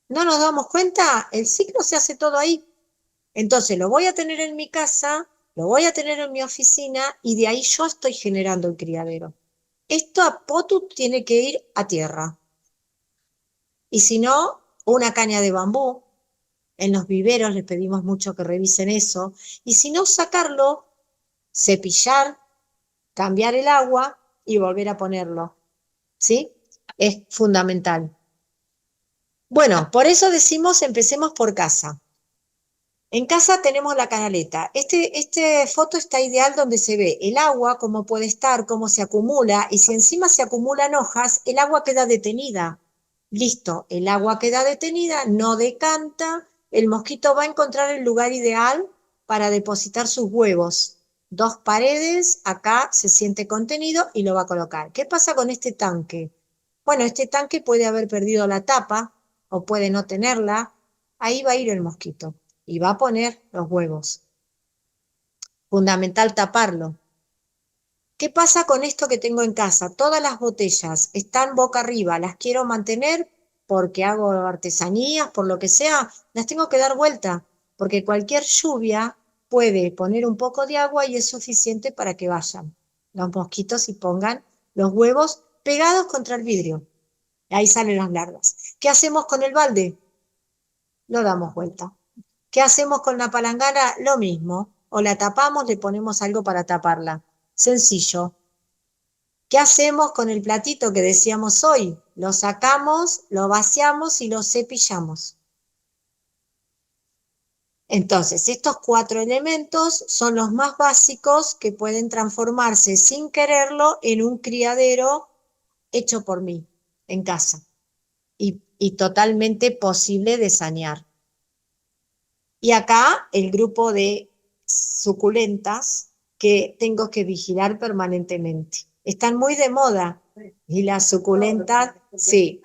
no nos damos cuenta, el ciclo se hace todo ahí. Entonces, lo voy a tener en mi casa, lo voy a tener en mi oficina y de ahí yo estoy generando el criadero. Esto a potu tiene que ir a tierra. Y si no, una caña de bambú. En los viveros les pedimos mucho que revisen eso. Y si no, sacarlo, cepillar, cambiar el agua y volver a ponerlo. ¿Sí? Es fundamental. Bueno, por eso decimos empecemos por casa. En casa tenemos la canaleta. Este foto está ideal donde se ve el agua, cómo puede estar, cómo se acumula, y si encima se acumulan hojas, el agua queda detenida. Listo, el agua queda detenida, no decanta, el mosquito va a encontrar el lugar ideal para depositar sus huevos. 2 paredes, acá se siente contenido y lo va a colocar. ¿Qué pasa con este tanque? Bueno, este tanque puede haber perdido la tapa o puede no tenerla. Ahí va a ir el mosquito y va a poner los huevos. Fundamental taparlo. ¿Qué pasa con esto que tengo en casa? Todas las botellas están boca arriba, las quiero mantener porque hago artesanías, por lo que sea, las tengo que dar vuelta, porque cualquier lluvia puede poner un poco de agua y es suficiente para que vayan los mosquitos y pongan los huevos pegados contra el vidrio. Ahí salen las larvas. ¿Qué hacemos con el balde? Lo damos vuelta. ¿Qué hacemos con la palangana? Lo mismo. O la tapamos, le ponemos algo para taparla. Sencillo. ¿Qué hacemos con el platito que decíamos hoy? Lo sacamos, lo vaciamos y lo cepillamos. Entonces, estos 4 elementos son los más básicos que pueden transformarse sin quererlo en un criadero hecho por mí en casa y totalmente posible de sanear. Y acá el grupo de suculentas que tengo que vigilar permanentemente. Están muy de moda y las suculentas, sí,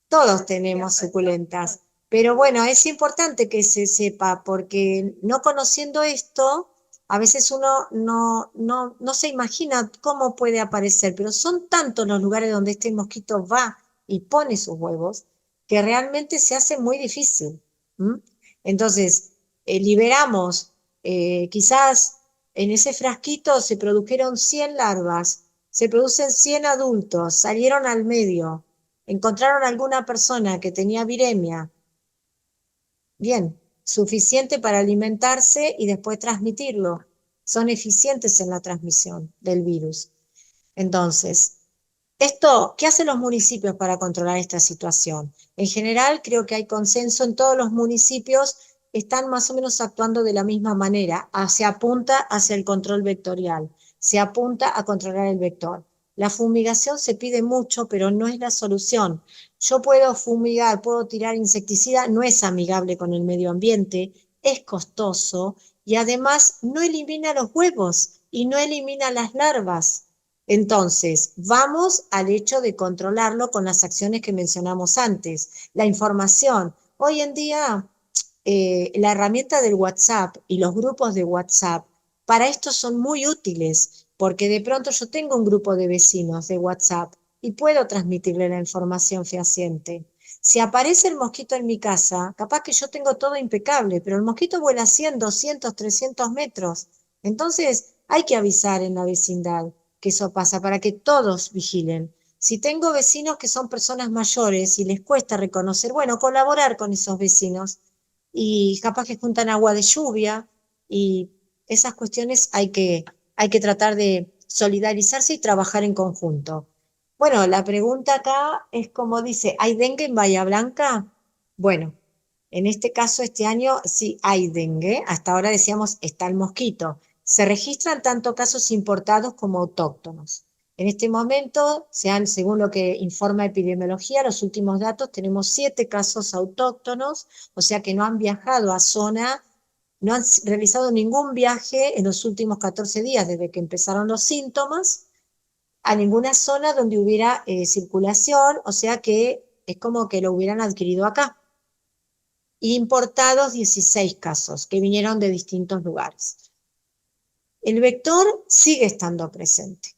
todos tenemos suculentas. Pero bueno, es importante que se sepa porque no conociendo esto, a veces uno no se imagina cómo puede aparecer, pero son tantos los lugares donde este mosquito va y pone sus huevos que realmente se hace muy difícil. ¿Mm? Entonces, liberamos, quizás en ese frasquito se produjeron 100 larvas, se producen 100 adultos, salieron al medio, encontraron alguna persona que tenía viremia, bien, suficiente para alimentarse y después transmitirlo. Son eficientes en la transmisión del virus. Entonces, ¿qué hacen los municipios para controlar esta situación? En general, creo que hay consenso en todos los municipios, están más o menos actuando de la misma manera. Se apunta hacia el control vectorial, se apunta a controlar el vector. La fumigación se pide mucho, pero no es la solución. Yo puedo fumigar, puedo tirar insecticida, no es amigable con el medio ambiente, es costoso y además no elimina los huevos y no elimina las larvas. Entonces, vamos al hecho de controlarlo con las acciones que mencionamos antes. La información. Hoy en día, la herramienta del WhatsApp y los grupos de WhatsApp, para esto son muy útiles, porque de pronto yo tengo un grupo de vecinos de WhatsApp y puedo transmitirle la información fehaciente. Si aparece el mosquito en mi casa, capaz que yo tengo todo impecable, pero el mosquito vuela 100, 200, 300 metros. Entonces, hay que avisar en la vecindad que eso pasa, para que todos vigilen. Si tengo vecinos que son personas mayores y les cuesta reconocer, bueno, colaborar con esos vecinos y capaz que juntan agua de lluvia y esas cuestiones hay que tratar de solidarizarse y trabajar en conjunto. Bueno, la pregunta acá es como dice, ¿hay dengue en Bahía Blanca? Bueno, en este caso, este año sí hay dengue. Hasta ahora decíamos, está el mosquito. Se registran tanto casos importados como autóctonos. En este momento, según lo que informa epidemiología, los últimos datos, tenemos 7 casos autóctonos, o sea que no han viajado a zona, no han realizado ningún viaje en los últimos 14 días, desde que empezaron los síntomas, a ninguna zona donde hubiera circulación, o sea que es como que lo hubieran adquirido acá. Importados 16 casos que vinieron de distintos lugares. El vector sigue estando presente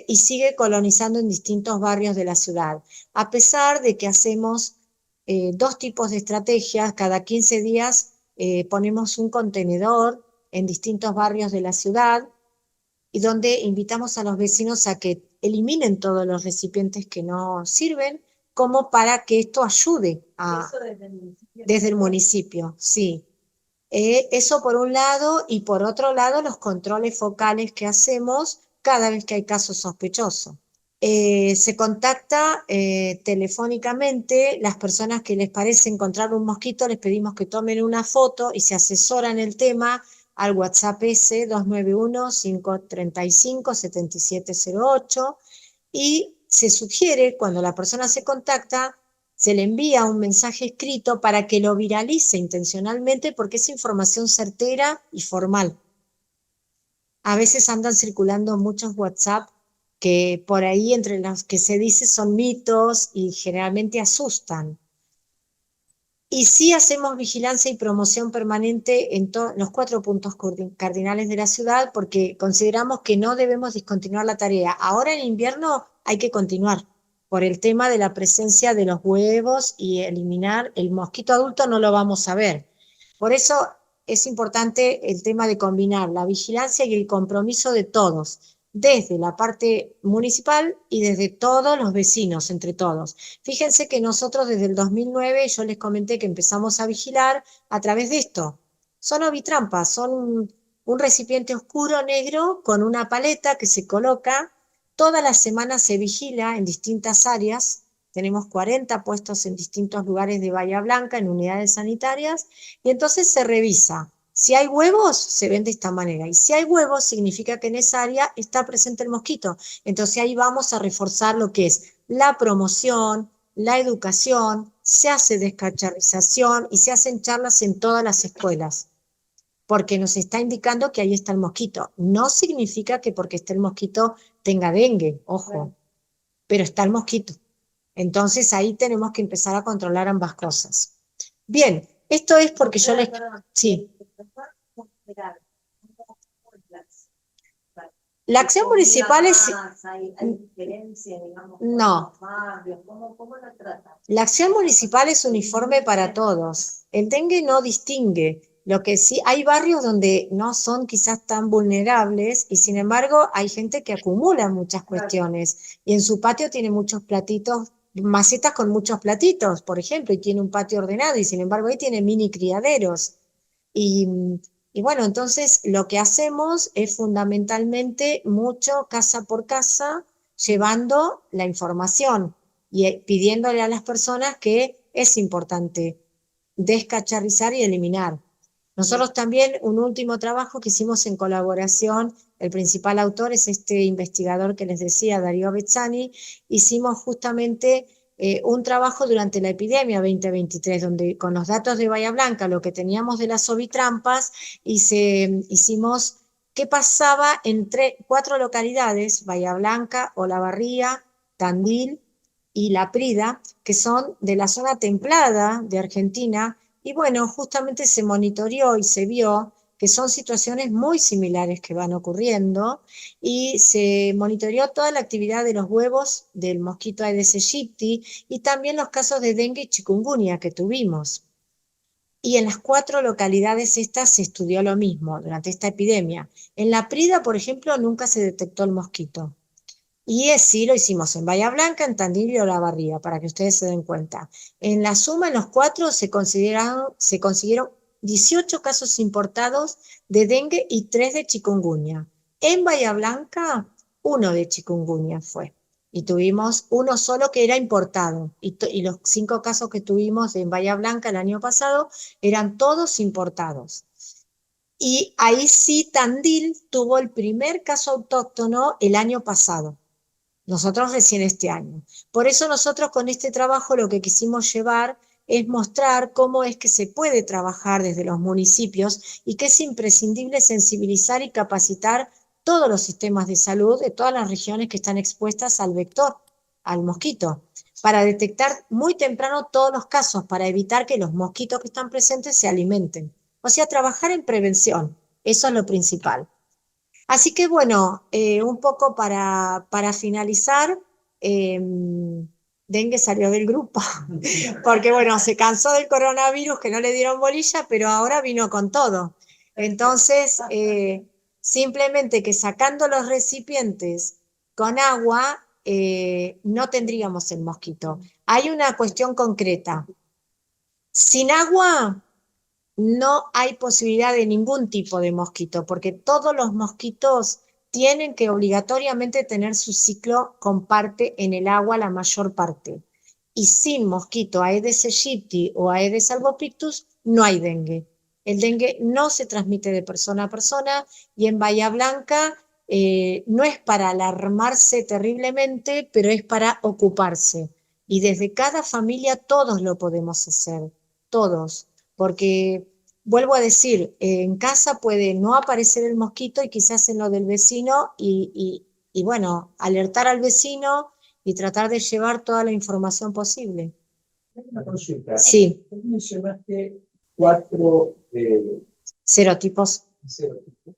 y sigue colonizando en distintos barrios de la ciudad, a pesar de que hacemos 2 tipos de estrategias. Cada 15 días ponemos un contenedor en distintos barrios de la ciudad y donde invitamos a los vecinos a que eliminen todos los recipientes que no sirven, como para que esto ayude a... Desde el municipio, sí. Eso por un lado, y por otro lado los controles focales que hacemos cada vez que hay casos sospechosos. Se contacta telefónicamente, las personas que les parece encontrar un mosquito, les pedimos que tomen una foto y se asesoran el tema al WhatsApp S 291-535-7708 y se sugiere, cuando la persona se contacta, se le envía un mensaje escrito para que lo viralice intencionalmente porque es información certera y formal. A veces andan circulando muchos WhatsApp que por ahí entre los que se dice son mitos y generalmente asustan. Y sí hacemos vigilancia y promoción permanente en los 4 puntos cardinales de la ciudad porque consideramos que no debemos discontinuar la tarea. Ahora en invierno hay que continuar por el tema de la presencia de los huevos y eliminar el mosquito adulto no lo vamos a ver. Por eso es importante el tema de combinar la vigilancia y el compromiso de todos. desde la parte municipal y desde todos los vecinos, entre todos. Fíjense que nosotros desde el 2009, yo les comenté que empezamos a vigilar a través de esto. Son ovitrampas, son un recipiente oscuro negro con una paleta que se coloca. Toda la semana se vigila en distintas áreas. Tenemos 40 puestos en distintos lugares de Bahía Blanca, en unidades sanitarias, y entonces se revisa. Si hay huevos, se ven de esta manera. Y si hay huevos, significa que en esa área está presente el mosquito. Entonces ahí vamos a reforzar lo que es la promoción, la educación, se hace descacharrización y se hacen charlas en todas las escuelas, porque nos está indicando que ahí está el mosquito. No significa que porque esté el mosquito tenga dengue, ojo, pero está el mosquito. Entonces ahí tenemos que empezar a controlar ambas cosas. Bien, esto es porque yo les... Sí. La acción municipal es... No. La acción municipal es uniforme para todos. El dengue no distingue. Lo que sí, hay barrios donde no son quizás tan vulnerables y sin embargo hay gente que acumula muchas cuestiones y en su patio tiene muchos platitos, macetas con muchos platitos, por ejemplo, y tiene un patio ordenado y sin embargo ahí tiene mini criaderos. Y, y bueno, entonces lo que hacemos es fundamentalmente mucho casa por casa, llevando la información y pidiéndole a las personas que es importante descacharrizar y eliminar. Nosotros también, un último trabajo que hicimos en colaboración, el principal autor es este investigador que les decía, Darío Bezzani, hicimos justamente un trabajo durante la epidemia 2023, donde con los datos de Bahía Blanca, lo que teníamos de las ovitrampas, hicimos qué pasaba entre 4 localidades, Bahía Blanca, Olavarría, Tandil y La Prida, que son de la zona templada de Argentina, y bueno, justamente se monitoreó y se vio que son situaciones muy similares que van ocurriendo y se monitoreó toda la actividad de los huevos del mosquito Aedes aegypti y también los casos de dengue y chikungunya que tuvimos. Y en las 4 localidades estas se estudió lo mismo durante esta epidemia. En La Prida, por ejemplo, nunca se detectó el mosquito. Y sí lo hicimos en Bahía Blanca, en Tandil y Olavarría, para que ustedes se den cuenta. En la suma, en los 4 se consiguieron 18 casos importados de dengue y 3 de chikungunya. En Bahía Blanca, 1 de chikungunya fue. Y tuvimos uno solo que era importado. Y los 5 casos que tuvimos en Bahía Blanca el año pasado eran todos importados. Y ahí sí Tandil tuvo el primer caso autóctono el año pasado. Nosotros recién este año. Por eso nosotros con este trabajo lo que quisimos llevar es mostrar cómo es que se puede trabajar desde los municipios y que es imprescindible sensibilizar y capacitar todos los sistemas de salud de todas las regiones que están expuestas al vector, al mosquito, para detectar muy temprano todos los casos, para evitar que los mosquitos que están presentes se alimenten. O sea, trabajar en prevención, eso es lo principal. Así que bueno, un poco para finalizar, eh, Dengue salió del grupo, porque bueno, se cansó del coronavirus que no le dieron bolilla, pero ahora vino con todo. Entonces, simplemente que sacando los recipientes con agua, no tendríamos el mosquito. Hay una cuestión concreta. Sin agua no hay posibilidad de ningún tipo de mosquito, porque todos los mosquitos tienen que obligatoriamente tener su ciclo, comparte en el agua la mayor parte. Y sin mosquito Aedes aegypti o Aedes albopictus no hay dengue. El dengue no se transmite de persona a persona y en Bahía Blanca no es para alarmarse terriblemente, pero es para ocuparse. Y desde cada familia todos lo podemos hacer, todos, porque vuelvo a decir, en casa puede no aparecer el mosquito y quizás en lo del vecino y bueno, alertar al vecino y tratar de llevar toda la información posible. Una consulta. Sí, Tú mencionaste 4 serotipos. serotipos.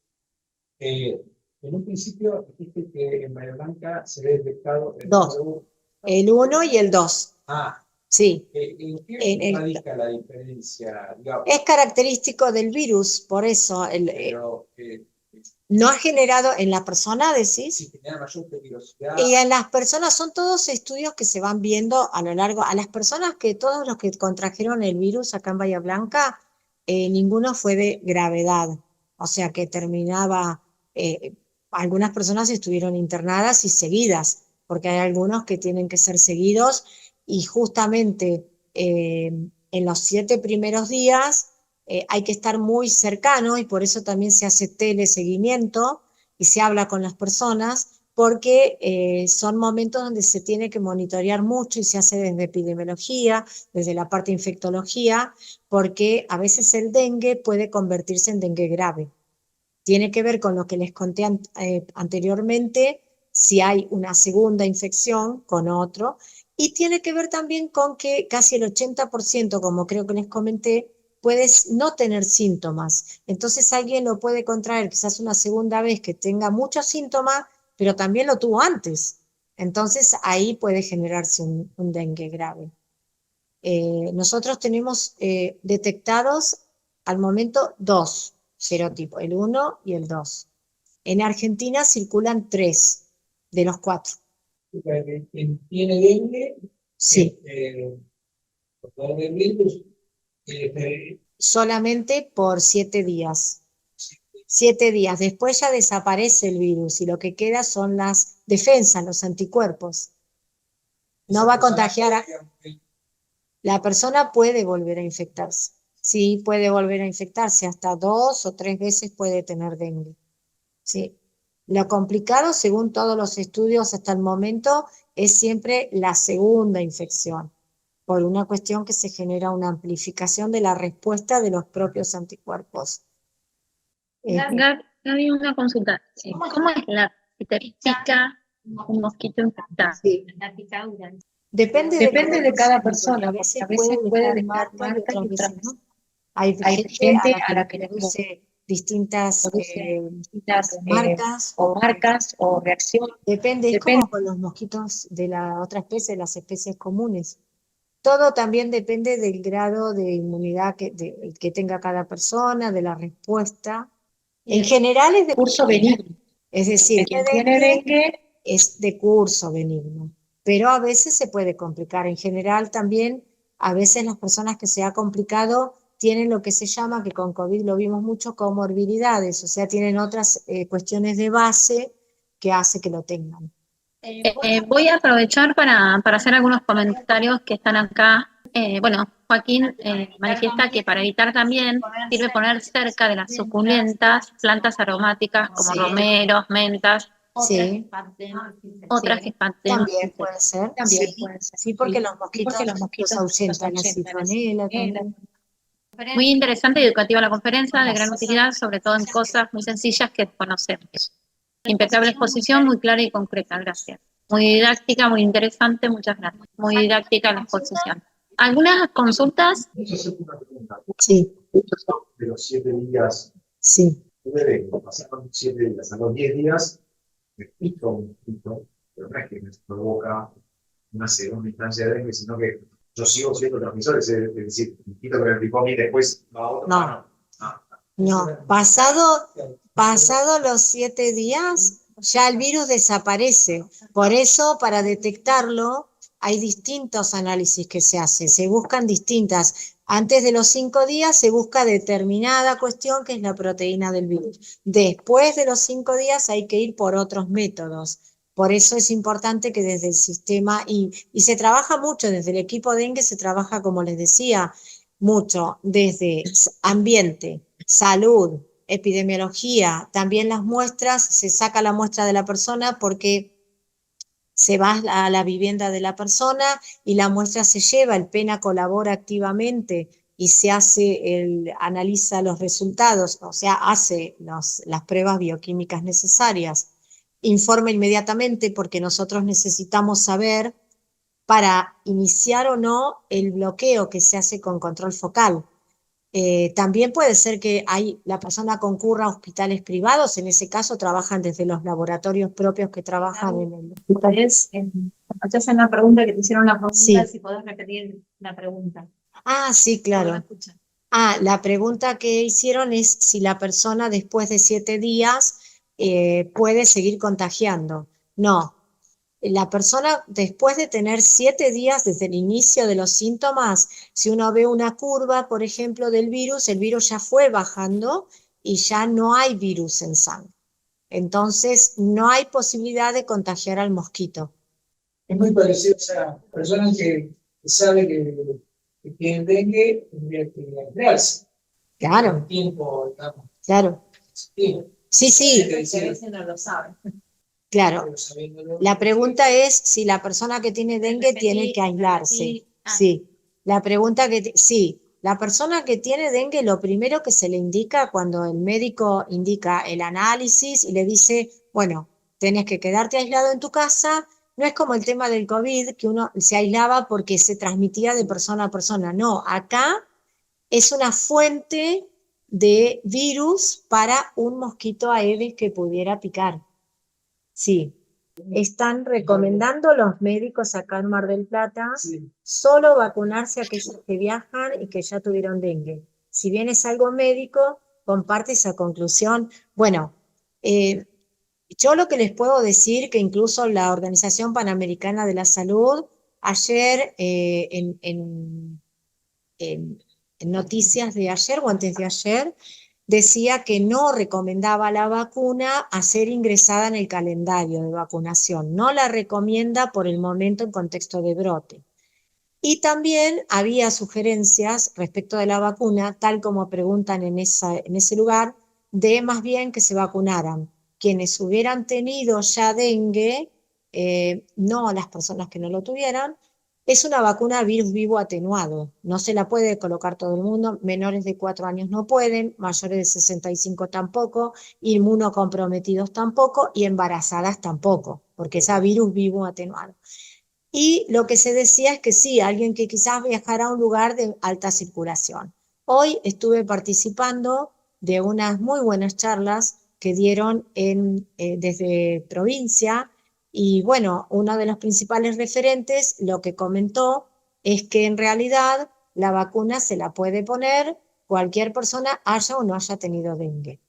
En un principio dijiste que en Bahía Blanca se había detectado el Dos, número 1. el 1 y el 2. Ah, Sí, ¿en qué radica la diferencia? Digamos, es característico del virus, por eso pero No ha generado en la persona, decís. Si genera mayor peligrosidad. Y en las personas son todos estudios que se van viendo a lo largo, a las personas que todos los que contrajeron el virus acá en Bahía Blanca, ninguno fue de gravedad, o sea que terminaba, algunas personas estuvieron internadas y seguidas, porque hay algunos que tienen que ser seguidos y justamente en los 7 primeros días hay que estar muy cercano y por eso también se hace teleseguimiento y se habla con las personas porque son momentos donde se tiene que monitorear mucho y se hace desde epidemiología, desde la parte de infectología, porque a veces el dengue puede convertirse en dengue grave. Tiene que ver con lo que les conté anteriormente, si hay una segunda infección con otro, y tiene que ver también con que casi el 80%, como creo que les comenté, puedes no tener síntomas. Entonces alguien lo puede contraer quizás una segunda vez que tenga muchos síntomas, pero también lo tuvo antes. Entonces ahí puede generarse un dengue grave. Nosotros tenemos detectados al momento 2 serotipos, el 1 y el 2. En Argentina circulan 3 de los 4. Quien tiene dengue, Sí, por del virus, solamente por 7 días. 7 días. Después ya desaparece el virus y lo que queda son las defensas, los anticuerpos. No va a contagiar a... La persona puede volver a infectarse. Sí, puede volver a infectarse. Hasta 2 o 3 veces puede tener dengue. Sí. Lo complicado, según todos los estudios hasta el momento, es siempre la segunda infección, por una cuestión que se genera una amplificación de la respuesta de los propios anticuerpos. Gaby, una consulta. Sí. ¿Cómo es si te pica un mosquito infectado? Sí. La picadura. Depende Depende cada de cada persona, persona, porque a veces puede dejar marca y otras veces no. Hay Hay gente gente a a la la que que le le produce distintas produce distintas marcas o o marcas o reacciones. depende, es Depende. como con los mosquitos de la otra especie, las especies comunes. Todo también depende del grado de inmunidad que tenga cada persona, de la respuesta. En general es de Curso benigno. es decir, Quien tiene dengue es de curso benigno, pero a veces se puede complicar. En general también, a veces las personas que se ha complicado tienen lo que se llama, que con COVID lo vimos mucho, comorbilidades, o sea, tienen otras cuestiones de base que hace que lo tengan. Voy a aprovechar para hacer algunos comentarios que están acá. Bueno, Joaquín manifiesta que para evitar también sirve poner cerca de las suculentas plantas aromáticas como Sí. romeros, mentas, Sí, otras que espanten. también puede ser. También Sí, puede ser. sí, porque los mosquitos Porque los mosquitos los ahuyentan, la ahuyentan la citronela citronela. también. Muy interesante y educativa la conferencia, de gran utilidad, sobre todo en cosas muy sencillas que conocemos. Impecable exposición, muy clara y concreta, gracias. Muy didáctica, muy interesante, muchas gracias. Muy didáctica la exposición. ¿Algunas consultas? Vamos a hacer una pregunta. Sí, De los 7 días, sí. pasaron 7 días, a los 10 días, me pico un mosquito, pero no es que me provoca una segunda instancia de dengue, sino que yo sigo siendo transmisor, es decir, el mosquito que me picó a mí después va a otro. No. No, pasado los 7 días, ya el virus desaparece. Por eso, para detectarlo, hay distintos análisis que se hacen, se buscan distintas. Antes de los 5 días se busca determinada cuestión que es la proteína del virus. Después de los 5 días hay que ir por otros métodos. Por eso es importante que desde el sistema, y se trabaja mucho, desde el equipo dengue se trabaja, como les decía, mucho, desde ambiente, salud, epidemiología, también las muestras, se saca la muestra de la persona porque se va a la vivienda de la persona y la muestra se lleva, el PENA colabora activamente y se hace, analiza los resultados, o sea, hace las pruebas bioquímicas necesarias, informa inmediatamente porque nosotros necesitamos saber para iniciar o no el bloqueo que se hace con control focal. También puede ser que la persona concurra a hospitales privados, en ese caso trabajan desde los laboratorios propios que trabajan en el hospital. Escuchás en la pregunta que te hicieron la pregunta, Sí. si podés repetir la pregunta. Ah, sí, claro. La pregunta que hicieron es si la persona después de 7 días puede seguir contagiando. No, la persona después de tener 7 días desde el inicio de los síntomas, si uno ve una curva, por ejemplo, del virus, el virus ya fue bajando y ya no hay virus en sangre. Entonces, no hay posibilidad de contagiar al mosquito. Es muy parecido, o sea, personas que saben que tienen dengue, tendrían que aislarse. Claro, Un tiempo, digamos, claro. tiempo. Sí, sí, No lo saben. claro. Pero sabiéndolo, La pregunta es si la persona que tiene dengue tiene que aislarse. Sí. La pregunta sí. La persona que tiene dengue, lo primero que se le indica cuando el médico indica el análisis y le dice, bueno, tenés que quedarte aislado en tu casa. No es como el tema del COVID, que uno se aislaba porque se transmitía de persona a persona. No, acá es una fuente de virus para un mosquito Aedes que pudiera picar. Sí. Están recomendando los médicos acá en Mar del Plata sí. solo vacunarse a aquellos que viajan y que ya tuvieron dengue. Si bien es algo médico, comparte esa conclusión. Bueno, yo lo que les puedo decir, que incluso la Organización Panamericana de la Salud, ayer en noticias de ayer o antes de ayer, decía que no recomendaba la vacuna a ser ingresada en el calendario de vacunación. No la recomienda por el momento en contexto de brote. Y también había sugerencias respecto de la vacuna, tal como preguntan en ese lugar, de más bien que se vacunaran quienes hubieran tenido ya dengue, no las personas que no lo tuvieran. Es una vacuna virus vivo atenuado, no se la puede colocar todo el mundo, menores de 4 años no pueden, mayores de 65 tampoco, inmunocomprometidos tampoco y embarazadas tampoco, porque es a virus vivo atenuado. Y lo que se decía es que sí, alguien que quizás viajara a un lugar de alta circulación. Hoy estuve participando de unas muy buenas charlas que dieron desde provincia y bueno, uno de los principales referentes lo que comentó es que en realidad la vacuna se la puede poner cualquier persona haya o no haya tenido dengue.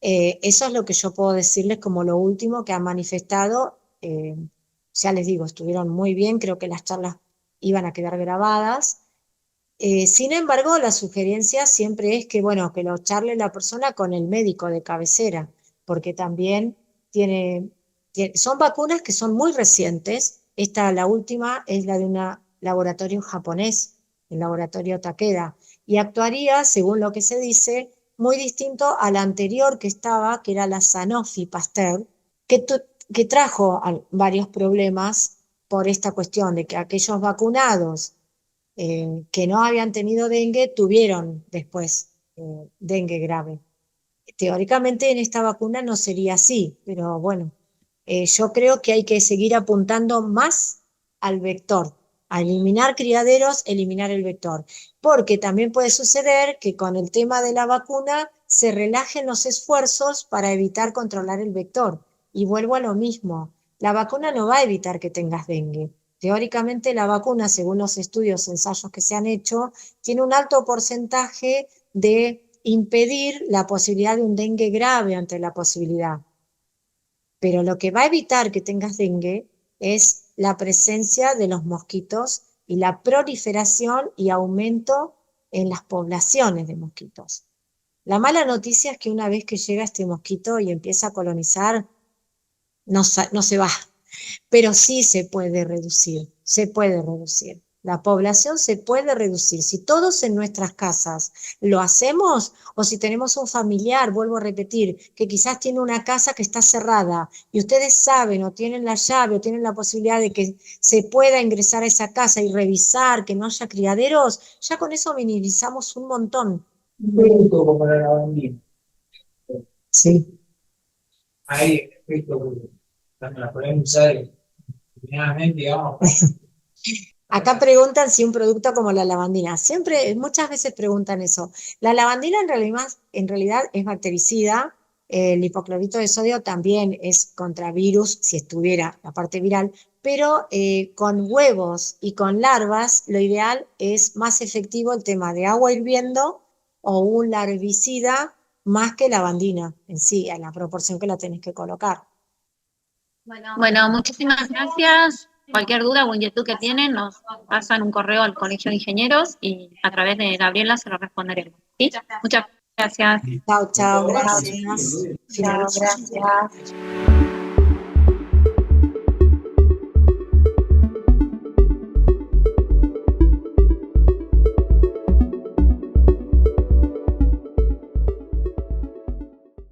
Eso es lo que yo puedo decirles como lo último que han manifestado. Ya les digo, estuvieron muy bien, creo que las charlas iban a quedar grabadas. Sin embargo, la sugerencia siempre es que, bueno, que lo charle la persona con el médico de cabecera, porque también son vacunas que son muy recientes. La última, es la de un laboratorio japonés, el laboratorio Takeda, y actuaría, según lo que se dice, muy distinto a la anterior que estaba, que era la Sanofi Pasteur, que trajo varios problemas por esta cuestión de que aquellos vacunados que no habían tenido dengue tuvieron después dengue grave. Teóricamente en esta vacuna no sería así, pero bueno, yo creo que hay que seguir apuntando más al vector, a eliminar criaderos, eliminar el vector, porque también puede suceder que con el tema de la vacuna se relajen los esfuerzos para evitar controlar el vector. Y vuelvo a lo mismo, la vacuna no va a evitar que tengas dengue. Teóricamente la vacuna, según los estudios, ensayos que se han hecho, tiene un alto porcentaje de impedir la posibilidad de un dengue grave ante la posibilidad. Pero lo que va a evitar que tengas dengue es la presencia de los mosquitos y la proliferación y aumento en las poblaciones de mosquitos. La mala noticia es que una vez que llega este mosquito y empieza a colonizar, no se va, pero sí se puede reducir, se puede reducir. La población se puede reducir. Si todos en nuestras casas lo hacemos, o si tenemos un familiar, vuelvo a repetir, que quizás tiene una casa que está cerrada y ustedes saben o tienen la llave o tienen la posibilidad de que se pueda ingresar a esa casa y revisar que no haya criaderos, ya con eso minimizamos un montón. Un producto como la lavandina. Sí. Hay efectos que también la podemos usar determinadamente, digamos. Acá preguntan si un producto como la lavandina. Muchas veces preguntan eso. La lavandina en realidad es bactericida. El hipoclorito de sodio también es contra virus, si estuviera la parte viral, pero con huevos y con larvas, lo ideal es más efectivo el tema de agua hirviendo o un larvicida más que lavandina en sí, a la proporción que la tenés que colocar. Bueno, muchísimas gracias. Cualquier duda o inquietud que tienen, nos pasan un correo al Colegio de Ingenieros y a través de Gabriela se lo responderemos. ¿Sí? Muchas gracias. Chao, chao, Chao, gracias. gracias.